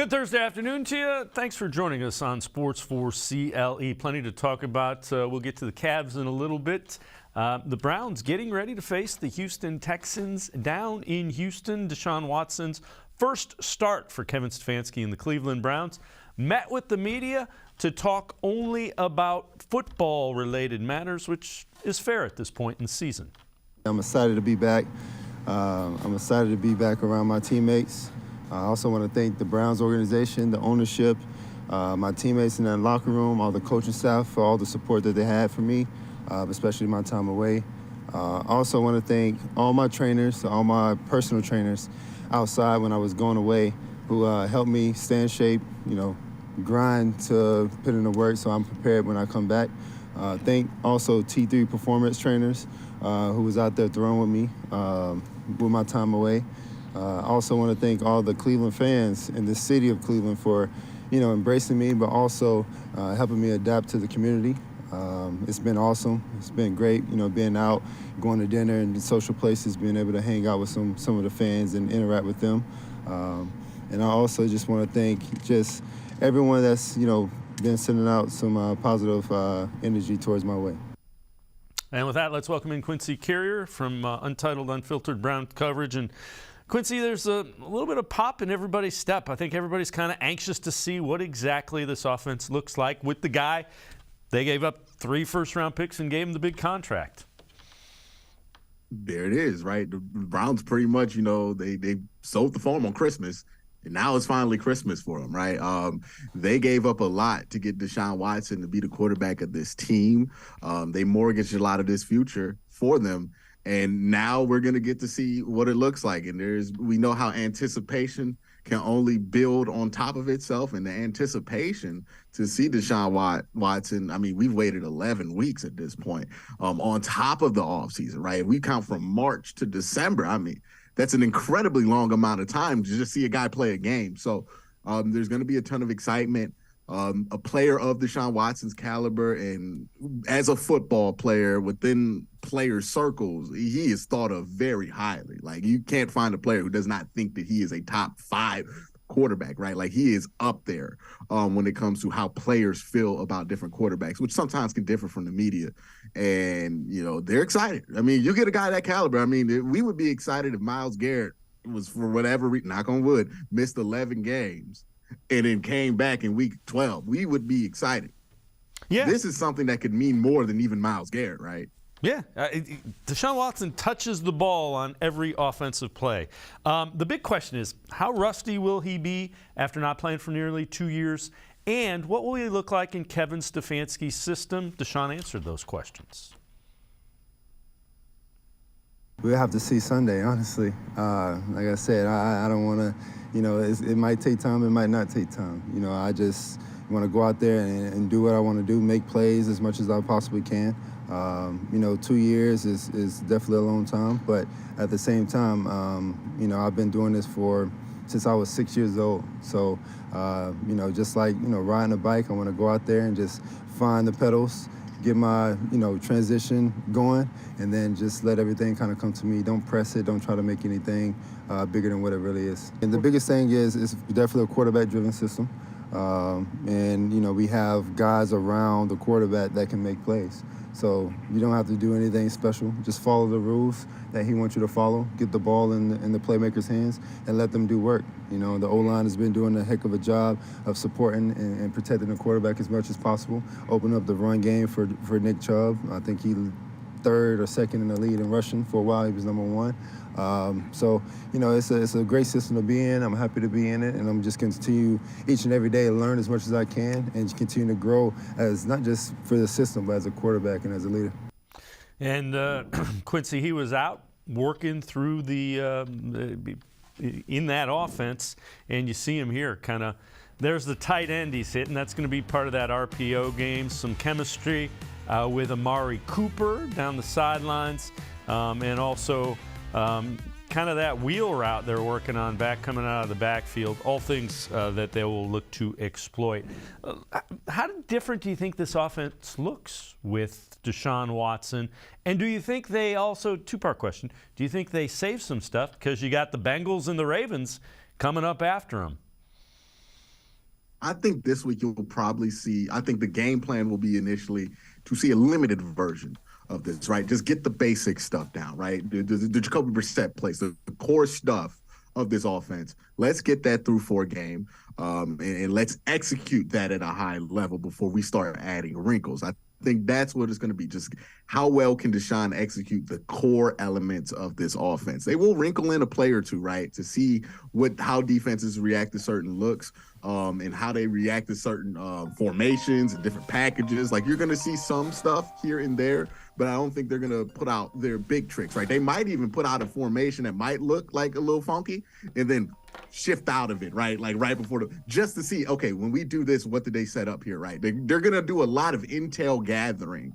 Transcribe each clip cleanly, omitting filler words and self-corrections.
Good Thursday afternoon to you. Thanks for joining us on Sports4CLE. Plenty to talk about. We'll get to the Cavs in a little bit. The Browns getting ready to face the Houston Texans down in Houston. Deshaun Watson's first start for Kevin Stefanski and the Cleveland Browns. Met with the media to talk only about football-related matters, which is fair at this point in the season. I'm excited to be back. I'm excited to be back around my teammates. I also want to thank the Browns organization, the ownership, my teammates in that locker room, all the coaching staff for all the support that they had for me, especially my time away. I also want to thank all my trainers, all my personal trainers outside when I was going away who helped me stay in shape, grind to put in the work so I'm prepared when I come back. Thank also T3 performance trainers who was out there throwing with me with my time away. I also want to thank all the Cleveland fans in the city of Cleveland for, embracing me, but also helping me adapt to the community. It's been awesome. It's been great, being out, going to dinner and social places, being able to hang out with some of the fans and interact with them. And I also just want to thank just everyone that's, been sending out some positive energy towards my way. And with that, let's welcome in Quincy Carrier from Untitled Unfiltered Brown coverage. And Quincy, there's a little bit of pop in everybody's step. I think everybody's kind of anxious to see what exactly this offense looks like with the guy. They gave up 3 first-round picks and gave him the big contract. There it is, right? The Browns pretty much, they sold the farm on Christmas, and now it's finally Christmas for them, right? They gave up a lot to get Deshaun Watson to be the quarterback of this team. They mortgaged a lot of this future for them. And now we're going to get to see what it looks like. And we know how anticipation can only build on top of itself. And the anticipation to see Deshaun Watson, we've waited 11 weeks at this point, on top of the offseason, right? If we count from March to December, that's an incredibly long amount of time to just see a guy play a game. So there's going to be a ton of excitement. A player of Deshaun Watson's caliber, and as a football player within player circles, he is thought of very highly. Like, you can't find a player who does not think that he is a top 5 quarterback, right? Like, he is up there when it comes to how players feel about different quarterbacks, which sometimes can differ from the media. And, they're excited. You get a guy that caliber. We would be excited if Myles Garrett was, for whatever reason, knock on wood, missed 11 games and then came back in week 12. We would be excited. Yeah. This is something that could mean more than even Myles Garrett, right? Yeah. Deshaun Watson touches the ball on every offensive play. The big question is, how rusty will he be after not playing for nearly 2 years? And what will he look like in Kevin Stefanski's system? Deshaun answered those questions. We'll have to see Sunday, honestly. Like I said, I don't want to, it might take time, it might not take time. I just want to go out there and do what I want to do, make plays as much as I possibly can. 2 years is definitely a long time, but at the same time, I've been doing this since I was 6 years old. So, just like, riding a bike, I want to go out there and just find the pedals, get my, transition going, and then just let everything kind of come to me. Don't press it. Don't try to make anything bigger than what it really is. And the biggest thing is it's definitely a quarterback-driven system. And, we have guys around the quarterback that can make plays. So you don't have to do anything special. Just follow the rules that he wants you to follow. Get the ball in the playmaker's hands and let them do work. The O-line has been doing a heck of a job of supporting and protecting the quarterback as much as possible. Open up the run game for Nick Chubb. I think he 3rd or 2nd in the lead in rushing. For a while, he was number 1. So, it's a great system to be in. I'm happy to be in it, and I'm just continue each and every day to learn as much as I can and continue to grow as not just for the system, but as a quarterback and as a leader. And Quincy, he was out working through in that offense, and you see him here kind of. There's the tight end he's hitting. That's going to be part of that RPO game. Some chemistry with Amari Cooper down the sidelines, and also kind of that wheel route they're working on coming out of the backfield. All things that they will look to exploit. How different do you think this offense looks with Deshaun Watson? And do you think they also, 2-part question, do you think they save some stuff because you got the Bengals and the Ravens coming up after them? I think this week you'll probably see, I think the game plan will be initially to see a limited version of this, right? Just get the basic stuff down, right? The Jacoby Brissett plays, the core stuff of this offense. Let's get that through for a game, and let's execute that at a high level before we start adding wrinkles. I think that's what it's going to be. Just how well can Deshaun execute the core elements of this offense? They will wrinkle in a play or two, right, to see how defenses react to certain looks, and how they react to certain formations and different packages. Like, you're going to see some stuff here and there, but I don't think they're going to put out their big tricks, right? They might even put out a formation that might look like a little funky and then shift out of it, right? Like right before just to see, okay, when we do this, what did they set up here, right? They're going to do a lot of intel gathering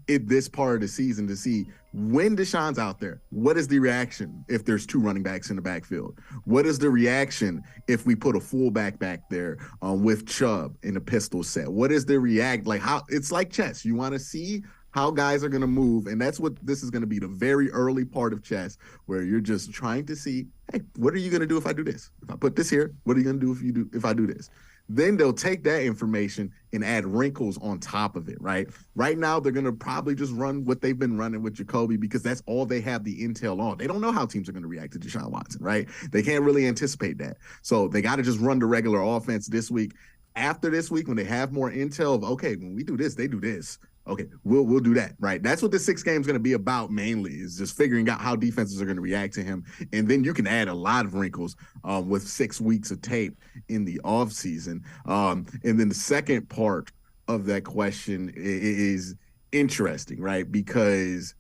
in this part of the season to see when Deshaun's out there, what is the reaction if there's two running backs in the backfield? What is the reaction if we put a fullback back there with Chubb in a pistol set? What is the like how it's like chess. You want to see how guys are going to move, and that's what this is going to be, the very early part of chess, where you're just trying to see, hey, what are you going to do if I do this? If I put this here, what are you going to do if I do this? Then they'll take that information and add wrinkles on top of it, right? Right now, they're going to probably just run what they've been running with Jacoby because that's all they have the intel on. They don't know how teams are going to react to Deshaun Watson, right? They can't really anticipate that. So they got to just run the regular offense this week. After this week, when they have more intel of, okay, when we do this, they do this. Okay, we'll do that, right? That's what the 6 game is going to be about mainly, is just figuring out how defenses are going to react to him. And then you can add a lot of wrinkles with 6 weeks of tape in the offseason. And then the second part of that question is interesting, right? Because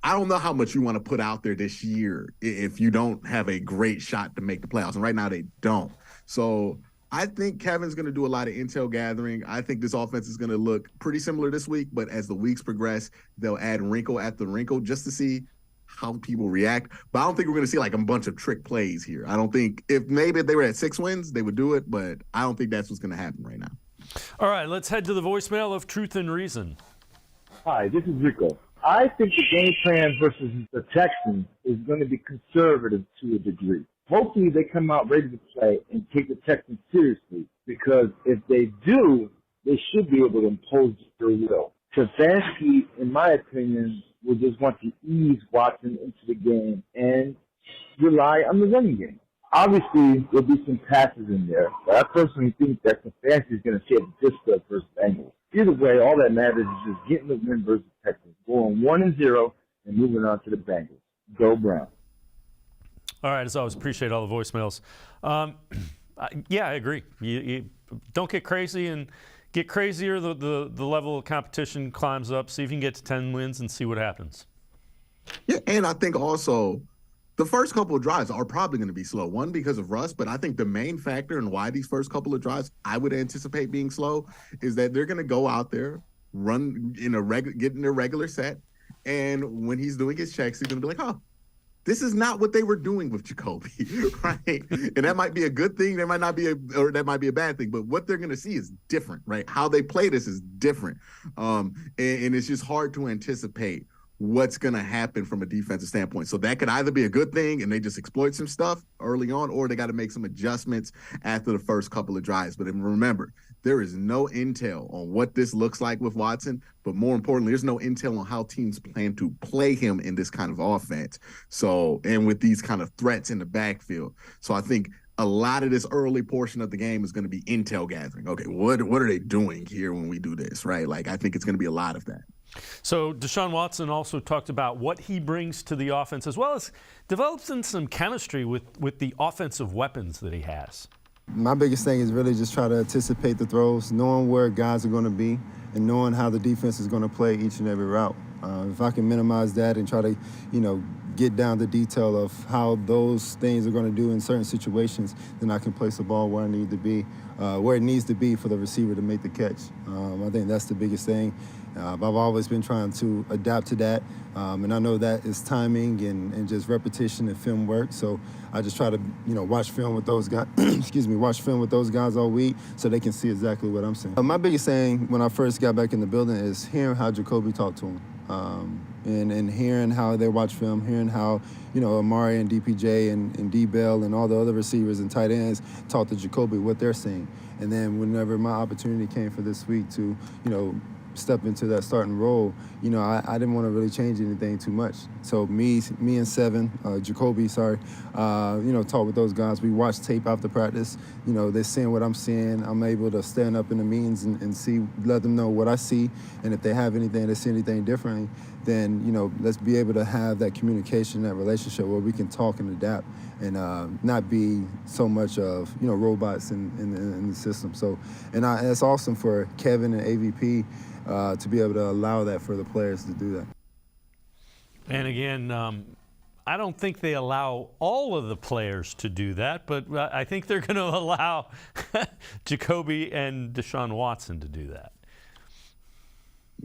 I don't know how much you want to put out there this year if you don't have a great shot to make the playoffs. And right now they don't. So I think Kevin's going to do a lot of intel gathering. I think this offense is going to look pretty similar this week, but as the weeks progress, they'll add wrinkle after wrinkle just to see how people react. But I don't think we're going to see like a bunch of trick plays here. I don't think if they were at 6 wins, they would do it, but I don't think that's what's going to happen right now. All right, let's head to the voicemail of Truth and Reason. Hi, this is Rico. I think the game plan versus the Texans is going to be conservative to a degree. Hopefully they come out ready to play and take the Texans seriously, because if they do, they should be able to impose their will. Stefanski, in my opinion, will just want to ease Watson into the game and rely on the running game. Obviously, there'll be some passes in there, but I personally think that Stefanski is going to take this stuff versus Bengals. Either way, all that matters is just getting the win versus Texans, going 1-0 and moving on to the Bengals. Go Browns. All right, as always, appreciate all the voicemails. Yeah, I agree. You don't get crazy, and get crazier, the level of competition climbs up. See if you can get to 10 wins and see what happens. Yeah, and I think also the first couple of drives are probably going to be slow. One, because of rust, but I think the main factor in why these first couple of drives I would anticipate being slow is that they're going to go out there, run in get in a regular set, and when he's doing his checks, he's going to be like, oh, this is not what they were doing with Jacoby, right? And that might be a good thing. There might not be or that might be a bad thing. But what they're going to see is different, right? How they play this is different, and it's just hard to anticipate what's going to happen from a defensive standpoint. So that could either be a good thing and they just exploit some stuff early on, or they got to make some adjustments after the first couple of drives. But remember, there is no intel on what this looks like with Watson, but more importantly, there's no intel on how teams plan to play him in this kind of offense. So, and with these kind of threats in the backfield. So I think a lot of this early portion of the game is going to be intel gathering. Okay, what are they doing here when we do this, right? Like, I think it's going to be a lot of that. So Deshaun Watson also talked about what he brings to the offense, as well as developing some chemistry with the offensive weapons that he has. My biggest thing is really just try to anticipate the throws, knowing where guys are going to be, and knowing how the defense is going to play each and every route. If I can minimize that and try to, get down the detail of how those things are going to do in certain situations, then I can place the ball where I need to be, where it needs to be for the receiver to make the catch. I think that's the biggest thing. I've always been trying to adapt to that, and I know that is timing and just repetition and film work. So I just try to, watch film with those guys. Watch film with those guys all week so they can see exactly what I'm saying. My biggest thing when I first got back in the building is hearing how Jacoby talked to him. and hearing how they watch film, hearing how, Amari and DPJ and D-Bell and all the other receivers and tight ends talk to Jacoby what they're seeing. And then whenever my opportunity came for this week to, step into that starting role, I didn't want to really change anything too much. So me and Jacoby, talk with those guys. We watch tape after practice. They're seeing what I'm seeing. I'm able to stand up in the meetings and let them know what I see. And if they have anything, they see anything differently, then, let's be able to have that communication, that relationship where we can talk and adapt and not be so much of, robots in the system. So, and it's awesome for Kevin and AVP to be able to allow that for the players to do that. And again, I don't think they allow all of the players to do that, but I think they're going to allow Jacoby and Deshaun Watson to do that.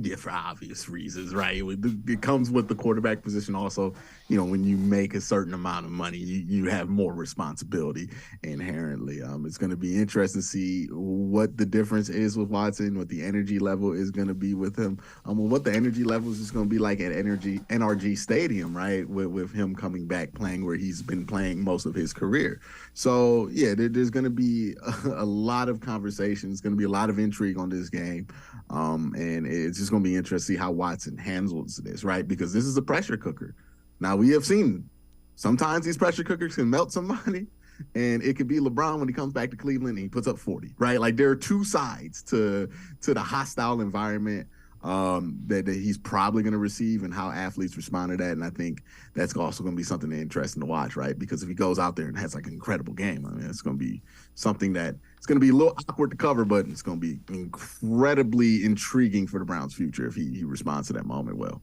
Yeah, for obvious reasons, right? It comes with the quarterback position also. When you make a certain amount of money, you have more responsibility inherently. It's going to be interesting to see what the difference is with Watson, what the energy level is going to be with him, what the energy levels is going to be like at NRG Stadium, right? With him coming back playing where he's been playing most of his career. So, yeah, there's going to be a lot of conversation. It's going to be a lot of intrigue on this game. And it's just going to be interesting to see how Watson handles this, right? Because this is a pressure cooker. Now, we have seen sometimes these pressure cookers can melt somebody, and it could be LeBron when he comes back to Cleveland and he puts up 40, right? Like, there are two sides to the hostile environment that he's probably going to receive and how athletes respond to that. And I think that's also going to be something interesting to watch, right? Because if he goes out there and has like an incredible game, I mean, it's going to be something that it's going to be a little awkward to cover, but it's going to be incredibly intriguing for the Browns' future if he responds to that moment well.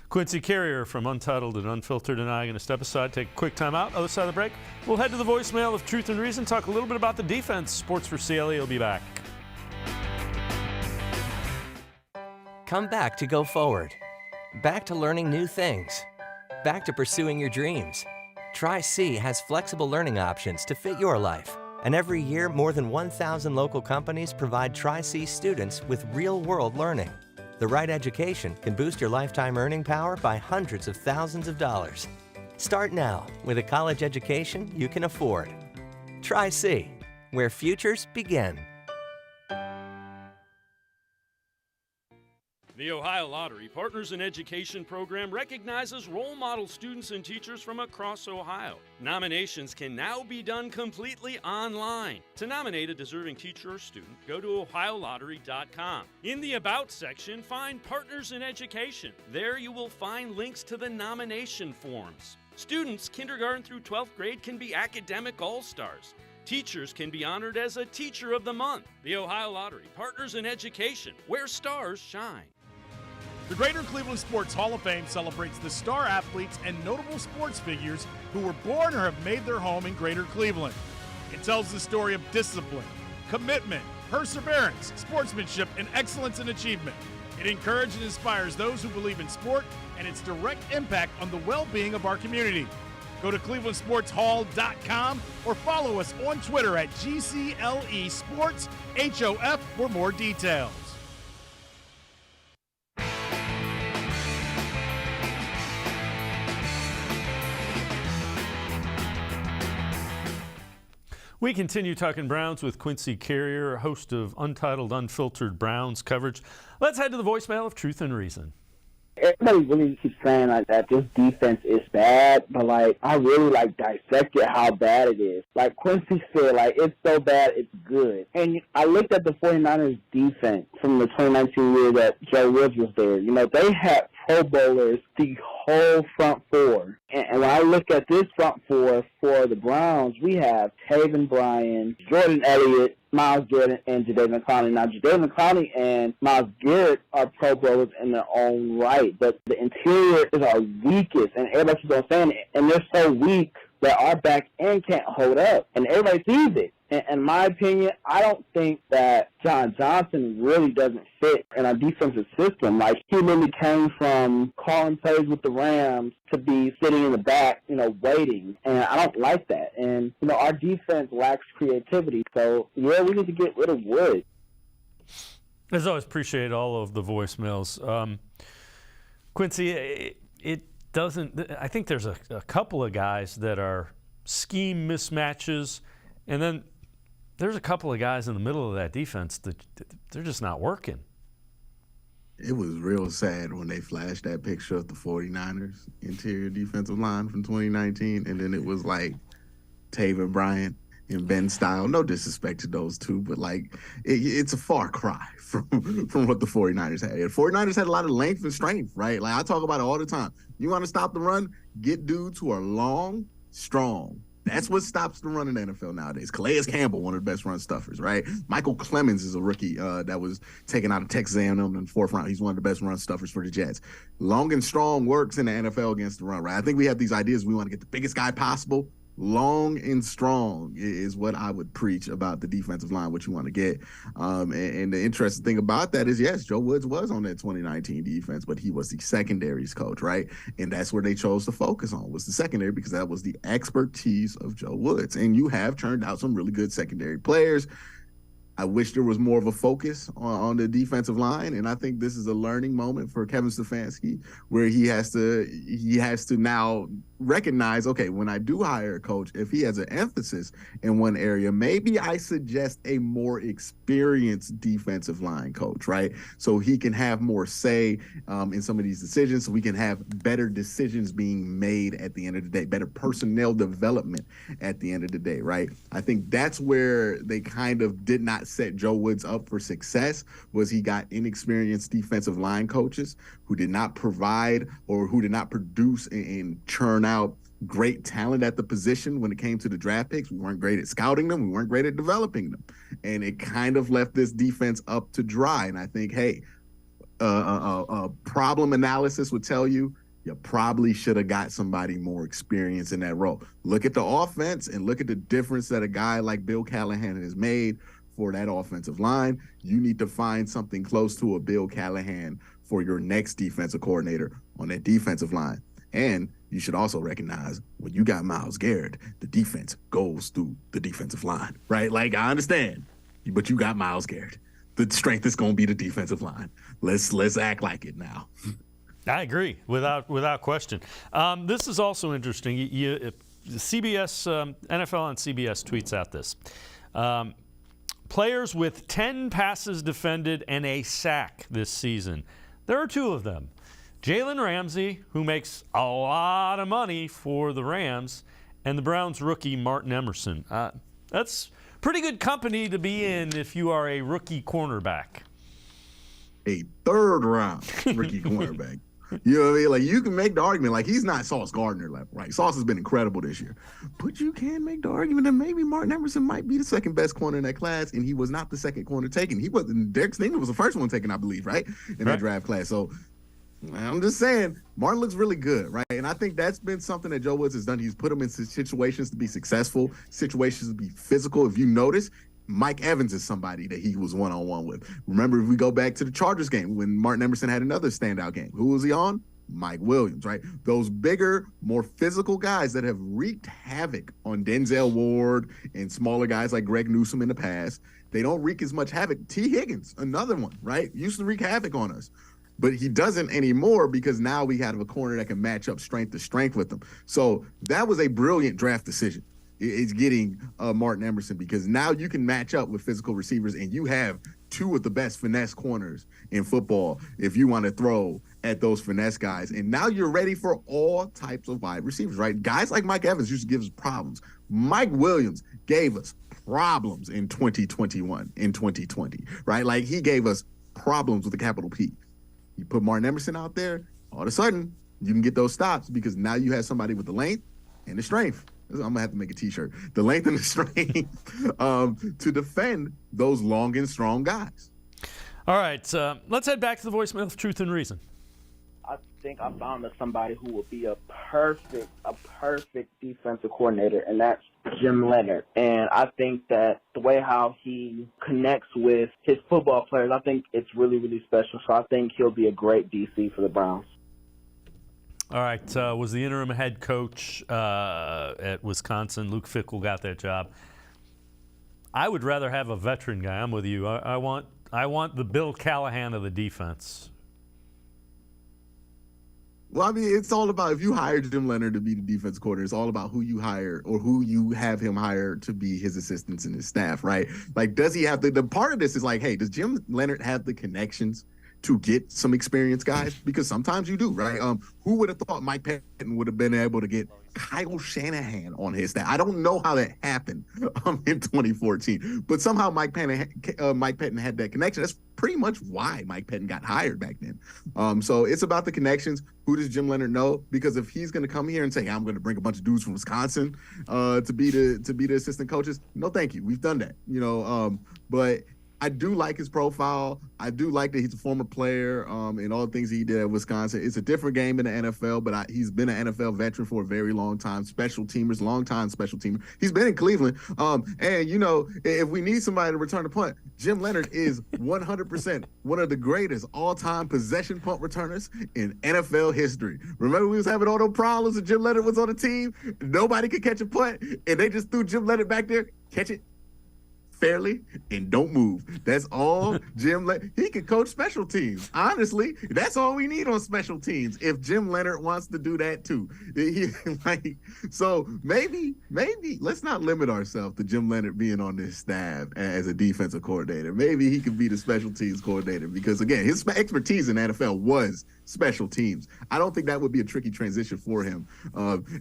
Quincy Carrier from Untitled and Unfiltered and I are going to step aside, take a quick time out. Other side of the break, we'll head to the voicemail of Truth and Reason, talk a little bit about the defense. Sports4CLE will be back. Come back to go forward. Back to learning new things. Back to pursuing your dreams. Tri-C has flexible learning options to fit your life. And every year, more than 1,000 local companies provide Tri-C students with real-world learning. The right education can boost your lifetime earning power by hundreds of thousands of dollars. Start now with a college education you can afford. Tri-C, where futures begin. The Ohio Lottery Partners in Education program recognizes role model students and teachers from across Ohio. Nominations can now be done completely online. To nominate a deserving teacher or student, go to ohiolottery.com. In the About section, find Partners in Education. There you will find links to the nomination forms. Students, kindergarten through 12th grade, can be academic all-stars. Teachers can be honored as a Teacher of the Month. The Ohio Lottery Partners in Education, where stars shine. The Greater Cleveland Sports Hall of Fame celebrates the star athletes and notable sports figures who were born or have made their home in Greater Cleveland. It tells the story of discipline, commitment, perseverance, sportsmanship, and excellence in achievement. It encourages and inspires those who believe in sport and its direct impact on the well-being of our community. Go to clevelandsportshall.com or follow us on Twitter at GCLE Sports HOF for more details. We continue talking Browns with Quincy Carrier, host of Untitled, Unfiltered Browns coverage. Let's head to the voicemail of Truth and Reason. Everybody really keeps saying like that this defense is bad, but I really dissected how bad it is. Like Quincy said, it's so bad it's good. And I looked at the 49ers defense from the 2019 year that Joe Woods was there. They had Pro Bowlers the whole front four. And when I look at this front four for the Browns, we have Taven Bryan, Jordan Elliott, Myles Garrett, and Jadeveon Clowney. Now, Jadeveon Clowney and Myles Garrett are Pro Bowlers in their own right, but the interior is our weakest, and everybody keeps on saying it, and they're so weak that our back end can't hold up, and everybody sees it. In my opinion, I don't think that John Johnson really doesn't fit in our defensive system. He literally came from calling plays with the Rams to be sitting in the back, waiting. And I don't like that. And, our defense lacks creativity. So, yeah, we need to get rid of Wood. As always, appreciate all of the voicemails. Quincy, it doesn't. I think there's a couple of guys that are scheme mismatches, and then there's a couple of guys in the middle of that defense that they're just not working. It was real sad when they flashed that picture of the 49ers interior defensive line from 2019, and then it was like Taven Bryant and Ben Style. No disrespect to those two, but like it's a far cry from what the 49ers had. The 49ers had a lot of length and strength, right? Like I talk about it all the time. You want to stop the run? Get dudes who are long, strong. That's what stops the run in the NFL nowadays. Calais Campbell, one of the best run stuffers, right? Michael Clemens is a rookie that was taken out of Texas A&M in the 4th round. He's one of the best run stuffers for the Jets. Long and strong works in the NFL against the run, right? I think we have these ideas. We want to get the biggest guy possible. Long and strong is what I would preach about the defensive line, what you want to get. And the interesting thing about that is, yes, Joe Woods was on that 2019 defense, but he was the secondaries coach, right? And that's where they chose to focus on, was the secondary, because that was the expertise of Joe Woods. And you have turned out some really good secondary players. I wish there was more of a focus on the defensive line, and I think this is a learning moment for Kevin Stefanski, where he has to now recognize, okay, when I do hire a coach, if he has an emphasis in one area, maybe I suggest a more experienced defensive line coach, right? So he can have more say in some of these decisions, so we can have better decisions being made at the end of the day, better personnel development at the end of the day, right? I think that's where they kind of did not set Joe Woods up for success, was he got inexperienced defensive line coaches who did not provide or who did not produce and churn out great talent at the position when it came to the draft picks. We weren't great at scouting them. We weren't great at developing them. And it kind of left this defense up to dry. And I think, hey, problem analysis would tell you probably should have got somebody more experience in that role. Look at the offense and look at the difference that a guy like Bill Callahan has made for that offensive line. You need to find something close to a Bill Callahan for your next defensive coordinator on that defensive line. And you should also recognize, when you got Myles Garrett, the defense goes through the defensive line, right? Like, I understand, but you got Myles Garrett. The strength is going to be the defensive line. Let's act like it now. I agree, without question. This is also interesting. CBS, NFL on CBS tweets out this. Players with 10 passes defended and a sack this season. There are 2 of them. Jalen Ramsey, who makes a lot of money for the Rams, and the Browns rookie Martin Emerson. That's pretty good company to be in if you are a rookie cornerback. A 3rd round rookie cornerback. You know what I mean? Like, you can make the argument, like, he's not Sauce Gardner level, right? Sauce has been incredible this year. But you can make the argument that maybe Martin Emerson might be the 2nd best corner in that class, and he was not the 2nd corner taken. He wasn't. Derek Stingley was the 1st one taken, I believe, right? In that draft class. So I'm just saying, Martin looks really good, right? And I think that's been something that Joe Woods has done. He's put him in situations to be successful, situations to be physical. If you notice, Mike Evans is somebody that he was one-on-one with. Remember, if we go back to the Chargers game when Martin Emerson had another standout game, who was he on? Mike Williams, right? Those bigger, more physical guys that have wreaked havoc on Denzel Ward and smaller guys like Greg Newsome in the past, they don't wreak as much havoc. T. Higgins, another one, right? Used to wreak havoc on us. But he doesn't anymore because now we have a corner that can match up strength to strength with them. So that was a brilliant draft decision. It's getting Martin Emerson, because now you can match up with physical receivers, and you have 2 of the best finesse corners in football if you want to throw at those finesse guys. And now you're ready for all types of wide receivers, right? Guys like Mike Evans used to give us problems. Mike Williams gave us problems in 2021, in 2020, right? Like, he gave us problems with a capital P. You put Martin Emerson out there, all of a sudden, you can get those stops because now you have somebody with the length and the strength. I'm going to have to make a T-shirt. The length and the strength to defend those long and strong guys. All right, let's head back to the voicemail of Truth and Reason. I think I found somebody who would be a perfect defensive coordinator, and that's Jim Leonard. And I think that the way how he connects with his football players, I think it's really, really special. So I think he'll be a great DC for the Browns. All right, was the interim head coach at Wisconsin. Luke Fickell got that job. I would rather have a veteran guy. I'm with you. I want the Bill Callahan of the defense. Well, I mean, it's all about if you hire Jim Leonard to be the defense coordinator, it's all about who you hire or who you have him hire to be his assistants and his staff, right? Like, does he have the part of this is like, hey, does Jim Leonard have the connections to get some experienced guys? Because sometimes you do, right? Who would have thought Mike Pettin would have been able to get Kyle Shanahan on his staff? I don't know how that happened in 2014, but somehow Mike Pettin had that connection. That's pretty much why Mike Pettin got hired back then. So it's about the connections. Who does Jim Leonard know? Because if he's going to come here and say, hey, I'm going to bring a bunch of dudes from Wisconsin to be the assistant coaches, no, thank you. We've done that, but I do like his profile. I do like that he's a former player and all the things he did at Wisconsin. It's a different game in the NFL, but he's been an NFL veteran for a very long time. Special teamers, long-time special teamer. He's been in Cleveland. And, if we need somebody to return a punt, Jim Leonard is 100% one of the greatest all-time possession punt returners in NFL history. Remember we was having all those problems and Jim Leonard was on the team? Nobody could catch a punt, and they just threw Jim Leonard back there. Catch it fairly and don't move. That's all Jim Leonard. He could coach special teams. Honestly, that's all we need on special teams. If Jim Leonard wants to do that too, so maybe let's not limit ourselves to Jim Leonard being on this staff as a defensive coordinator. Maybe he could be the special teams coordinator because again, his expertise in the NFL was special teams. I don't think that would be a tricky transition for him.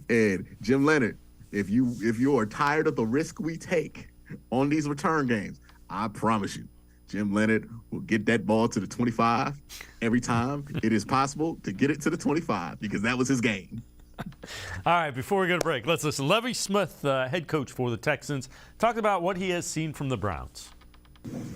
And Jim Leonard, if you are tired of the risk we take on these return games, I promise you, Jim Leonard will get that ball to the 25 every time it is possible to get it to the 25 because that was his game. All right, before we go to break, let's listen. Lovie Smith, head coach for the Texans, talked about what he has seen from the Browns.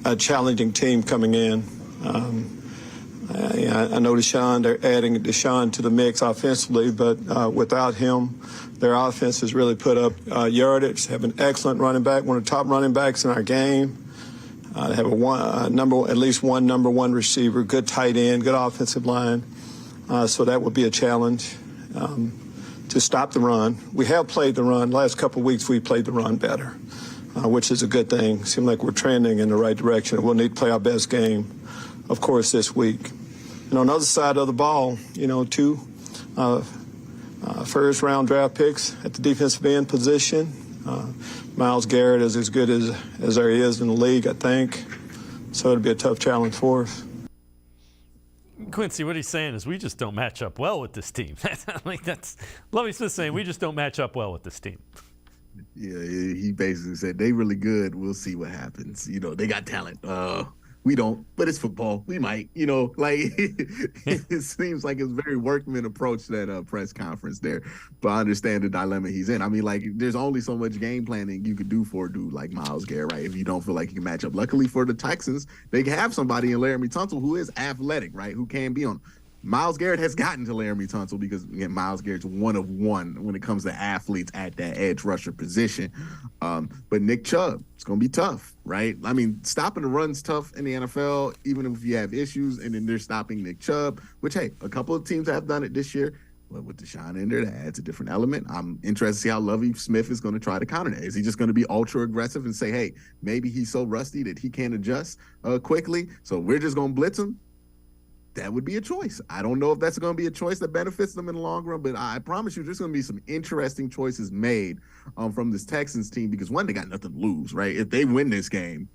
A challenging team coming in. I know they're adding Deshaun to the mix offensively, but without him, their offense has really put up yardage, have an excellent running back, one of the top running backs in our game. They have at least one number one receiver, good tight end, good offensive line. So that would be a challenge to stop the run. We have played the run. Last couple of weeks, we played the run better, which is a good thing. Seems like we're trending in the right direction. We'll need to play our best game, of course, this week. And on the other side of the ball, two first-round draft picks at the defensive end position. Myles Garrett is as good as there is in the league, I think. So it'll be a tough challenge for us. Quincy, what he's saying is we just don't match up well with this team. That's Lovie Smith saying we just don't match up well with this team. Yeah, he basically said they really good. We'll see what happens. They got talent. We don't, but it's football. We might, it seems like it's a very workman approach to that press conference there. But I understand the dilemma he's in. I mean, there's only so much game planning you could do for a dude like Myles Garrett, right? If you don't feel like you can match up. Luckily for the Texans, they have somebody in Laramie Tunsil who is athletic, right? Who can be on. Myles Garrett has gotten to Laramie Tunsil because, again, Myles Garrett's one of one when it comes to athletes at that edge rusher position. But Nick Chubb, it's going to be tough, right? I mean, stopping the run's tough in the NFL, even if you have issues, and then they're stopping Nick Chubb, which, hey, a couple of teams have done it this year. But with Deshaun in there, that adds a different element. I'm interested to see how Lovie Smith is going to try to counter that. Is he just going to be ultra aggressive and say, hey, maybe he's so rusty that he can't adjust quickly, so we're just going to blitz him? That would be a choice. I don't know if that's going to be a choice that benefits them in the long run, but I promise you there's going to be some interesting choices made from this Texans team because, one, they got nothing to lose, right? If they win this game,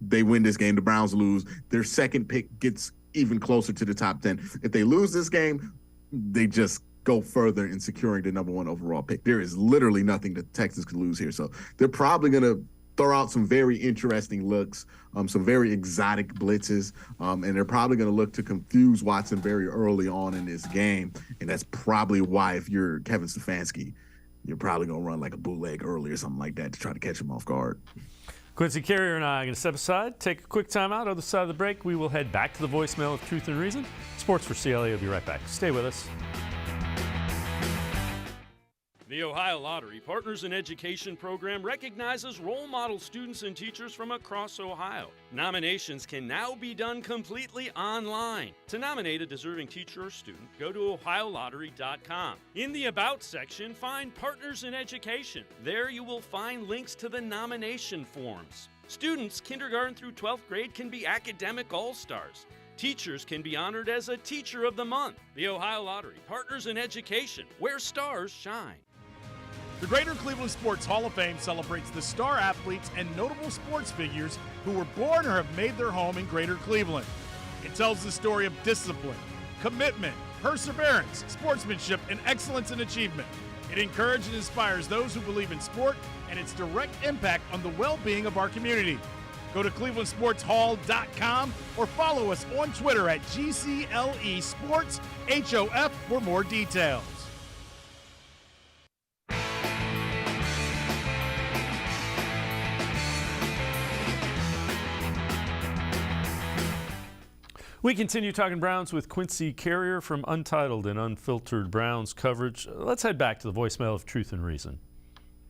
they win this game. The Browns lose. Their second pick gets even closer to the top 10. If they lose this game, they just go further in securing the number one overall pick. There is literally nothing that the Texans could lose here. So they're probably going to throw out some very interesting looks, some very exotic blitzes, and they're probably going to look to confuse Watson very early on in this game. And that's probably why, if you're Kevin Stefanski, you're probably going to run like a bootleg early or something like that to try to catch him off guard. Quincy Carrier and I are going to step aside, take a quick time out. Other side of the break, we will head back to the voicemail of Truth and Reason. Sports4CLE will be right back. Stay with us. The Ohio Lottery Partners in Education program recognizes role model students and teachers from across Ohio. Nominations can now be done completely online. To nominate a deserving teacher or student, go to ohiolottery.com. In the About section, find Partners in Education. There you will find links to the nomination forms. Students kindergarten through 12th grade can be academic all-stars. Teachers can be honored as a Teacher of the Month. The Ohio Lottery, partners in education, where stars shine. The Greater Cleveland Sports Hall of Fame celebrates the star athletes and notable sports figures who were born or have made their home in Greater Cleveland. It tells the story of discipline, commitment, perseverance, sportsmanship, and excellence in achievement. It encourages and inspires those who believe in sport and its direct impact on the well-being of our community. Go to clevelandsportshall.com or follow us on Twitter at GCLE Sports HOF for more details. We continue talking Browns with Quincy Carrier from Untitled and Unfiltered Browns coverage. Let's head back to the voicemail of Truth and Reason.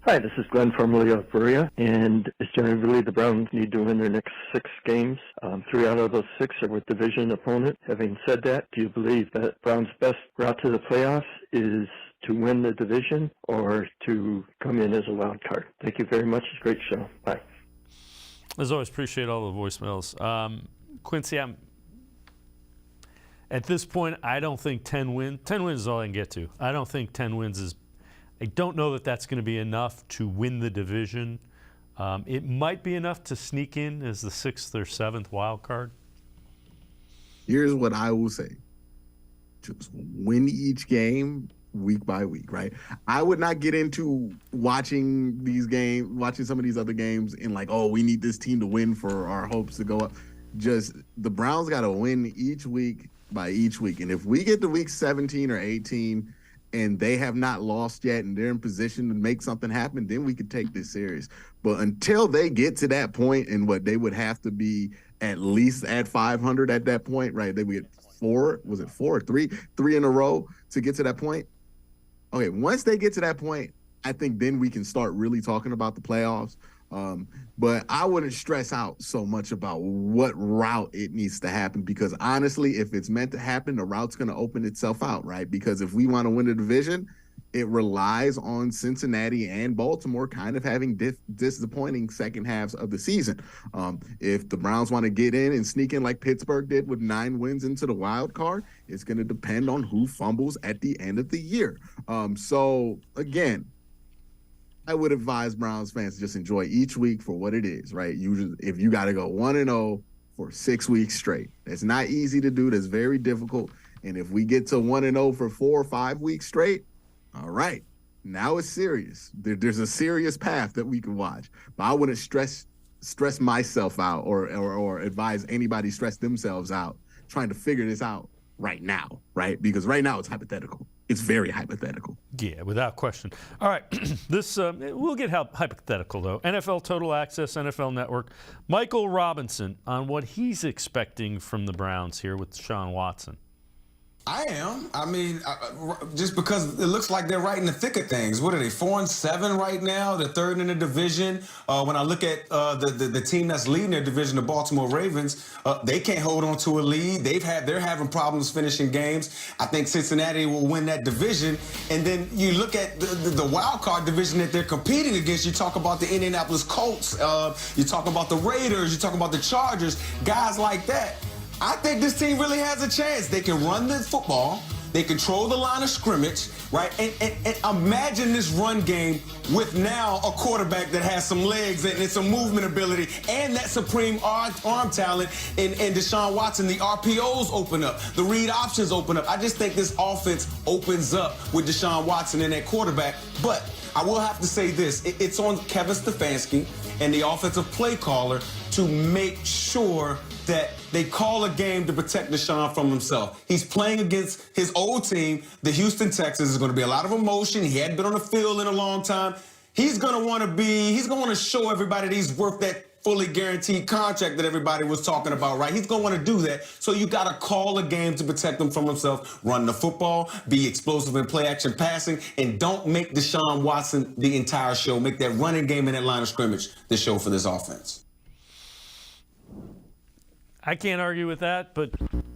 Hi, this is Glenn formerly of Berea, and it's generally the Browns need to win their next 6 games. 3 out of those 6 are with division opponent. Having said that, do you believe that Browns' best route to the playoffs is to win the division or to come in as a wild card? Thank you very much. It's a great show. Bye. As always, appreciate all the voicemails. Quincy, at this point, I don't think 10 wins is all I can get to. I don't think 10 wins is – I don't know that that's going to be enough to win the division. It might be enough to sneak in as the 6th or 7th wild card. Here's what I will say. Just win each game week by week, right? I would not get into watching some of these other games and like, oh, we need this team to win for our hopes to go up. Just the Browns got to win each week by each week. And if we get to week 17 or 18 and they have not lost yet and they're in position to make something happen, then we could take this serious. But until they get to that point, and what they would have to be at least at 500 at that point, right? They would get 4 or 3 in a row to get to that point. Okay, once they get to that point, I think then we can start really talking about the playoffs. But I wouldn't stress out so much about what route it needs to happen, because honestly, if it's meant to happen, the route's going to open itself out, right? Because if we want to win the division, it relies on Cincinnati and Baltimore kind of having disappointing second halves of the season. If the Browns want to get in and sneak in like Pittsburgh did with 9 wins into the wild card, it's going to depend on who fumbles at the end of the year. So again, I would advise Browns fans to just enjoy each week for what it is, right? If you got to go 1-0 for 6 weeks straight, that's not easy to do. That's very difficult. And if we get to 1-0 for 4 or 5 weeks straight, all right, now it's serious. There's a serious path that we can watch. But I wouldn't stress myself out or advise anybody stress themselves out trying to figure this out right now, right? Because right now it's hypothetical. It's very hypothetical. Yeah, without question. All right, this we'll get hypothetical, though. NFL Total Access, NFL Network. Michael Robinson on what he's expecting from the Browns here with Deshaun Watson. I am. I mean, just because it looks like they're right in the thick of things. What are they, 4-7 right now? They're 3rd in the division. When I look at the team that's leading their division, the Baltimore Ravens, they can't hold on to a lead. They're having problems finishing games. I think Cincinnati will win that division. And then you look at the wild card division that they're competing against. You talk about the Indianapolis Colts. You talk about the Raiders. You talk about the Chargers. Guys like that. I think this team really has a chance. They can run the football. They control the line of scrimmage, right? And imagine this run game with now a quarterback that has some legs and some movement ability and that supreme arm talent and Deshaun Watson. The RPOs open up. The read options open up. I just think this offense opens up with Deshaun Watson and that quarterback. But I will have to say this. It's on Kevin Stefanski and the offensive play caller to make sure that they call a game to protect Deshaun from himself. He's playing against his old team, the Houston Texans. There's going to be a lot of emotion. He hadn't been on the field in a long time. He's going to want to show everybody that he's worth that fully guaranteed contract that everybody was talking about, right? He's going to want to do that. So you got to call a game to protect him from himself. Run the football, be explosive in play action passing, and don't make Deshaun Watson the entire show. Make that running game in that line of scrimmage the show for this offense. I can't argue with that, but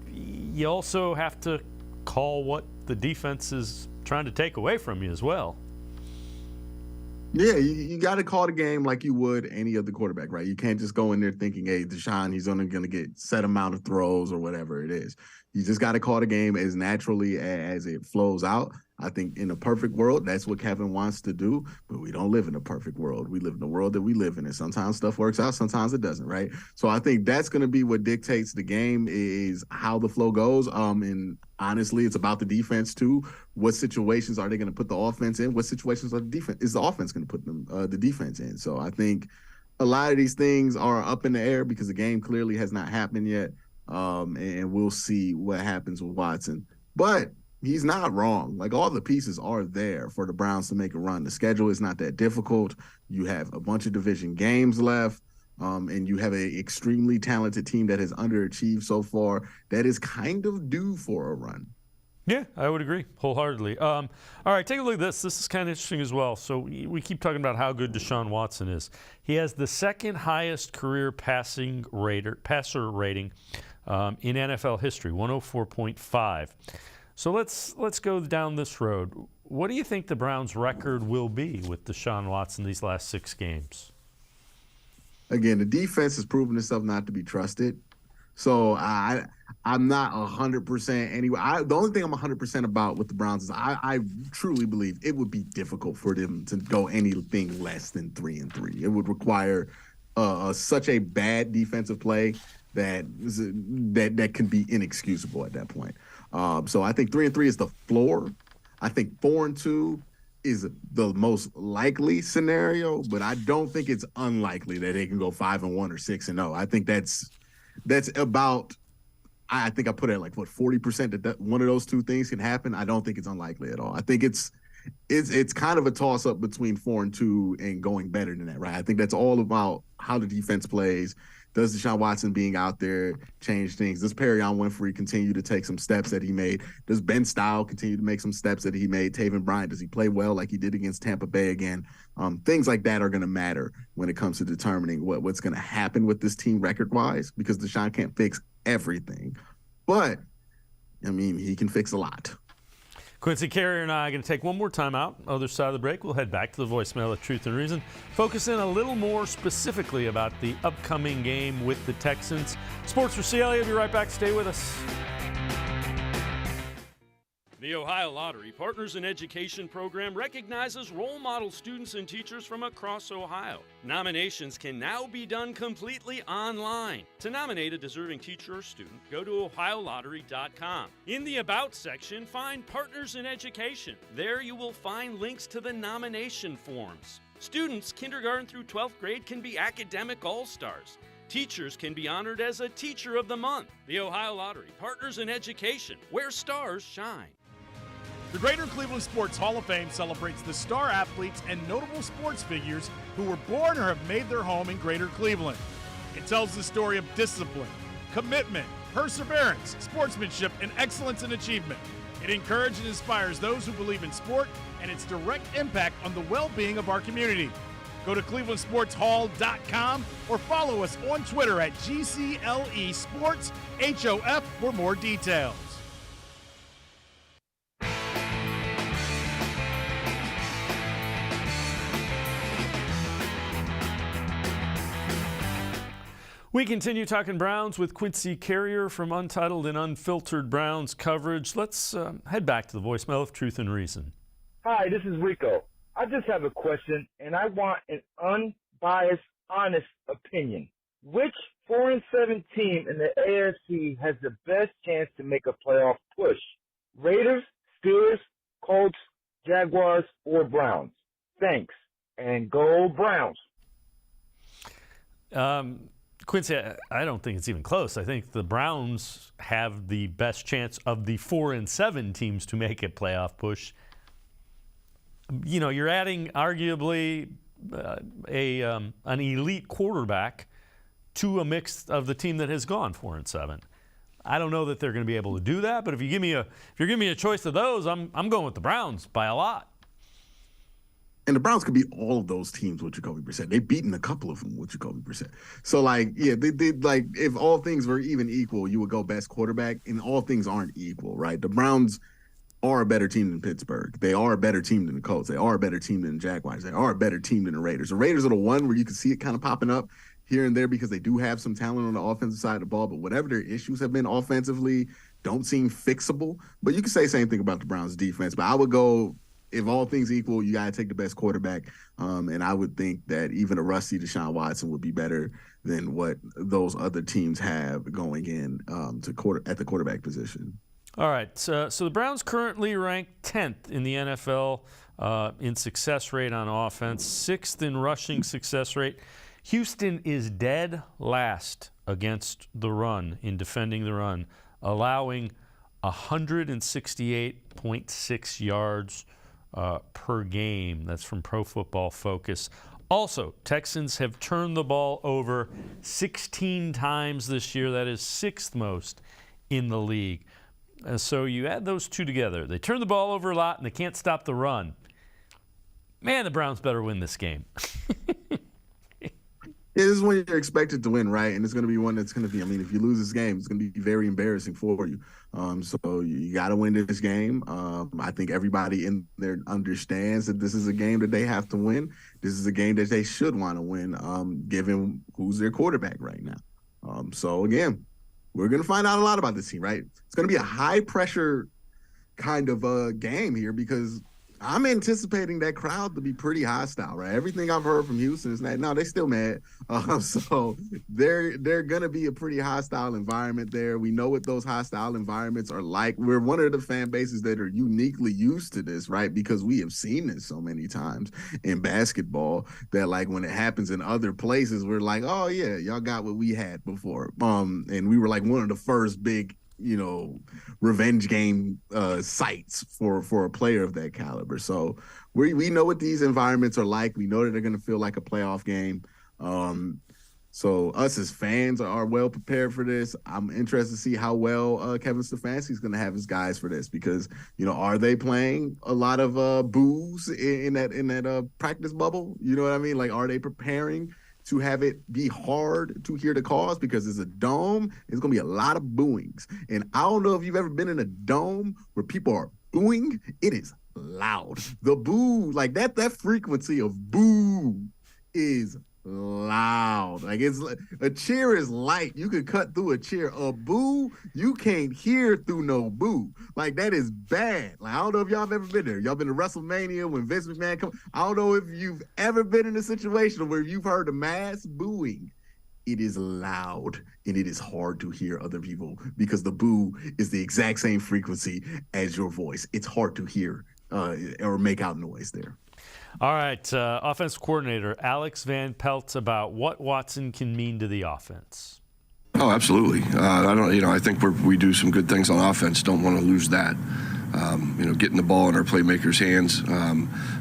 you also have to call what the defense is trying to take away from you as well. Yeah, you got to call the game like you would any other quarterback, right? You can't just go in there thinking, hey, Deshaun, he's only going to get set amount of throws or whatever it is. You just got to call the game as naturally as it flows out. I think in a perfect world, that's what Kevin wants to do, but we don't live in a perfect world. We live in the world that we live in, and sometimes stuff works out, sometimes it doesn't, right? So I think that's going to be what dictates the game is how the flow goes. And honestly, it's about the defense too. What situations are they going to put the offense in? What situations are the offense going to put the defense in? So I think a lot of these things are up in the air because the game clearly has not happened yet. And we'll see what happens with Watson. But he's not wrong. Like, all the pieces are there for the Browns to make a run. The schedule is not that difficult. You have a bunch of division games left. And you have an extremely talented team that has underachieved so far that is kind of due for a run. Yeah, I would agree wholeheartedly. All right, take a look at this. This is kind of interesting as well. So we keep talking about how good Deshaun Watson is. He has the second highest career passer rating in NFL history, 104.5. So let's go down this road. What do you think the Browns' record will be with Deshaun Watson these last 6 games? Again, the defense has proven itself not to be trusted. So I'm not 100% anyway. The only thing I'm 100% about with the Browns is I truly believe it would be difficult for them to go anything less than 3-3. It would require such a bad defensive play that can be inexcusable at that point. So I think 3-3 is the floor. I think 4-2 is the most likely scenario, but I don't think it's unlikely that they can go 5-1 or 6-0. I think that's about. I think I put it at like 40% that one of those two things can happen. I don't think it's unlikely at all. I think it's kind of a toss up between 4-2 and going better than that, right? I think that's all about how the defense plays. Does Deshaun Watson being out there change things? Does Perion Winfrey continue to take some steps that he made? Does Ben Style continue to make some steps that he made? Taven Bryan, does he play well like he did against Tampa Bay again? Things like that are going to matter when it comes to determining what's going to happen with this team record-wise, because Deshaun can't fix everything. But, I mean, he can fix a lot. Quincy Carrier and I are going to take one more time out. Other side of the break, we'll head back to the voicemail of Truth and Reason, focus in a little more specifically about the upcoming game with the Texans. Sports4CLE will be right back. Stay with us. The Ohio Lottery Partners in Education program recognizes role model students and teachers from across Ohio. Nominations can now be done completely online. To nominate a deserving teacher or student, go to ohiolottery.com. In the About section, find Partners in Education. There you will find links to the nomination forms. Students kindergarten through 12th grade can be academic all-stars. Teachers can be honored as a Teacher of the Month. The Ohio Lottery Partners in Education, where stars shine. The Greater Cleveland Sports Hall of Fame celebrates the star athletes and notable sports figures who were born or have made their home in Greater Cleveland. It tells the story of discipline, commitment, perseverance, sportsmanship, and excellence in achievement. It encourages and inspires those who believe in sport and its direct impact on the well-being of our community. Go to clevelandsportshall.com or follow us on Twitter at GCLE Sports HOF for more details. We continue talking Browns with Quincy Carrier from Untitled and Unfiltered Browns coverage. Let's head back to the voicemail of Truth and Reason. Hi, this is Rico. I just have a question, and I want an unbiased, honest opinion. Which 4-7 team in the AFC has the best chance to make a playoff push? Raiders, Steelers, Colts, Jaguars, or Browns? Thanks, and go Browns. Quincy, I don't think it's even close. I think the Browns have the best chance of the 4-7 teams to make a playoff push. You know, you're adding arguably an elite quarterback to a mix of the team that has gone 4-7. I don't know that they're going to be able to do that, but if you're giving me a choice of those, I'm going with the Browns by a lot. And the Browns could beat all of those teams with Jacoby Brissett. They've beaten a couple of them with Jacoby Brissett. So, like, yeah, they like if all things were even equal, you would go best quarterback, and all things aren't equal, right? The Browns are a better team than Pittsburgh. They are a better team than the Colts. They are a better team than the Jaguars. They are a better team than the Raiders. The Raiders are the one where you can see it kind of popping up here and there because they do have some talent on the offensive side of the ball, but whatever their issues have been offensively don't seem fixable. But you can say the same thing about the Browns defense. But I would go, if all things equal, you got to take the best quarterback. And I would think that even a rusty Deshaun Watson would be better than what those other teams have going in at the quarterback position. All right, so the Browns currently ranked 10th in the NFL in success rate on offense, 6th in rushing success rate. Houston is dead last against the run, in defending the run, allowing 168.6 yards per game. That's from Pro Football Focus. Also, Texans have turned the ball over 16 times this year. That is 6th most in the league. So you add those two together. They turn the ball over a lot, and they can't stop the run. Man, the Browns better win this game. This is when you're expected to win, right? And it's going to be one that's going to be, I mean, if you lose this game, it's going to be very embarrassing for you. So you got to win this game. I think everybody in there understands that this is a game that they have to win. This is a game that they should want to win, given who's their quarterback right now. So, again, we're going to find out a lot about this team, right? It's going to be a high-pressure kind of game here because I'm anticipating that crowd to be pretty hostile, right? Everything I've heard from Houston is that, no, they're still mad. So they're going to be a pretty hostile environment there. We know what those hostile environments are like. We're one of the fan bases that are uniquely used to this, right? Because we have seen this so many times in basketball that, like, when it happens in other places, we're like, oh, yeah, y'all got what we had before. And we were like one of the first big, revenge game sites for a player of that caliber. So we know what these environments are like. We know that they're going to feel like a playoff game. So us as fans are well prepared for this. I'm interested to see how well Kevin Stefanski's going to have his guys for this because, are they playing a lot of boos in that practice bubble? You know what I mean? Like, are they preparing to have it be hard to hear the calls because it's a dome? It's going to be a lot of booings. And I don't know if you've ever been in a dome where people are booing. It is loud. The boo, like that frequency of boo is loud. Like, it's a cheer is light. You can cut through a cheer. A boo, you can't hear through no boo. Like, that is bad. Like, I don't know if y'all have ever been there. Y'all been to WrestleMania when Vince McMahon come. I don't know if you've ever been in a situation where you've heard a mass booing. It is loud and it is hard to hear other people because the boo is the exact same frequency as your voice. It's hard to hear or make out noise there. All right, offensive coordinator Alex Van Pelt about what Watson can mean to the offense. Oh, absolutely. I think we do some good things on offense. Don't want to lose that. Getting the ball in our playmakers' hands.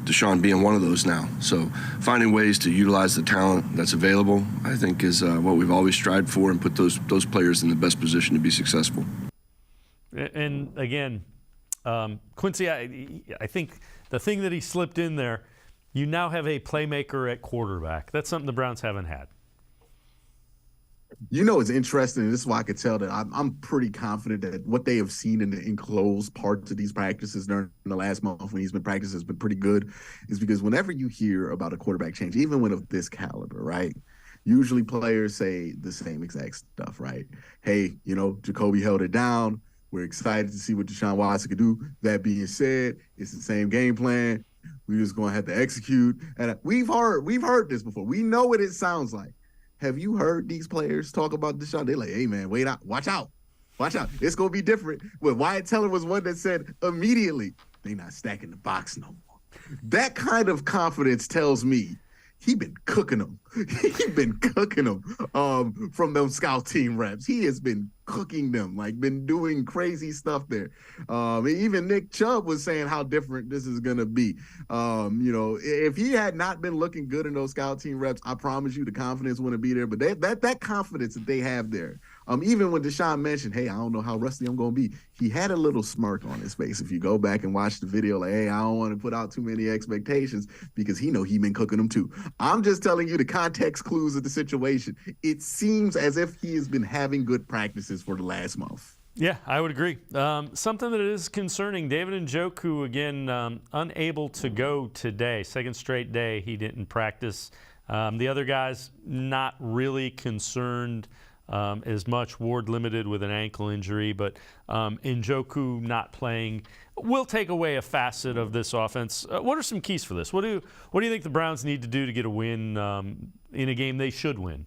Deshaun being one of those now. So finding ways to utilize the talent that's available, I think, is what we've always strived for, and put those players in the best position to be successful. And again, Quincy, I think the thing that he slipped in there, you now have a playmaker at quarterback. That's something the Browns haven't had. It's interesting, and this is why I could tell that I'm pretty confident that what they have seen in the enclosed parts of these practices during the last month when he's been practicing has been pretty good, is because whenever you hear about a quarterback change, even when of this caliber, right, usually players say the same exact stuff, right? Hey, Jacoby held it down. We're excited to see what Deshaun Watson could do. That being said, it's the same game plan. We're just going to have to execute. And we've heard this before. We know what it sounds like. Have you heard these players talk about Deshaun? They're like, hey, man, wait out. Watch out. Watch out. It's going to be different. Well, Wyatt Teller was one that said immediately, they're not stacking the box no more. That kind of confidence tells me he been cooking them. He been cooking them from those scout team reps. He has been cooking them, like been doing crazy stuff there. Even Nick Chubb was saying how different this is going to be. If he had not been looking good in those scout team reps, I promise you the confidence wouldn't be there. But that confidence that they have there, even when Deshaun mentioned, hey, I don't know how rusty I'm going to be, he had a little smirk on his face. If you go back and watch the video, like, hey, I don't want to put out too many expectations because he been cooking them too. I'm just telling you the context clues of the situation. It seems as if he has been having good practices for the last month. Yeah, I would agree. Something that is concerning, David Njoku, again, unable to go today. Second straight day he didn't practice. The other guys not really concerned as much. Ward limited with an ankle injury, but Njoku not playing will take away a facet of this offense. What are some keys for this? What do you think the Browns need to do to get a win in a game they should win?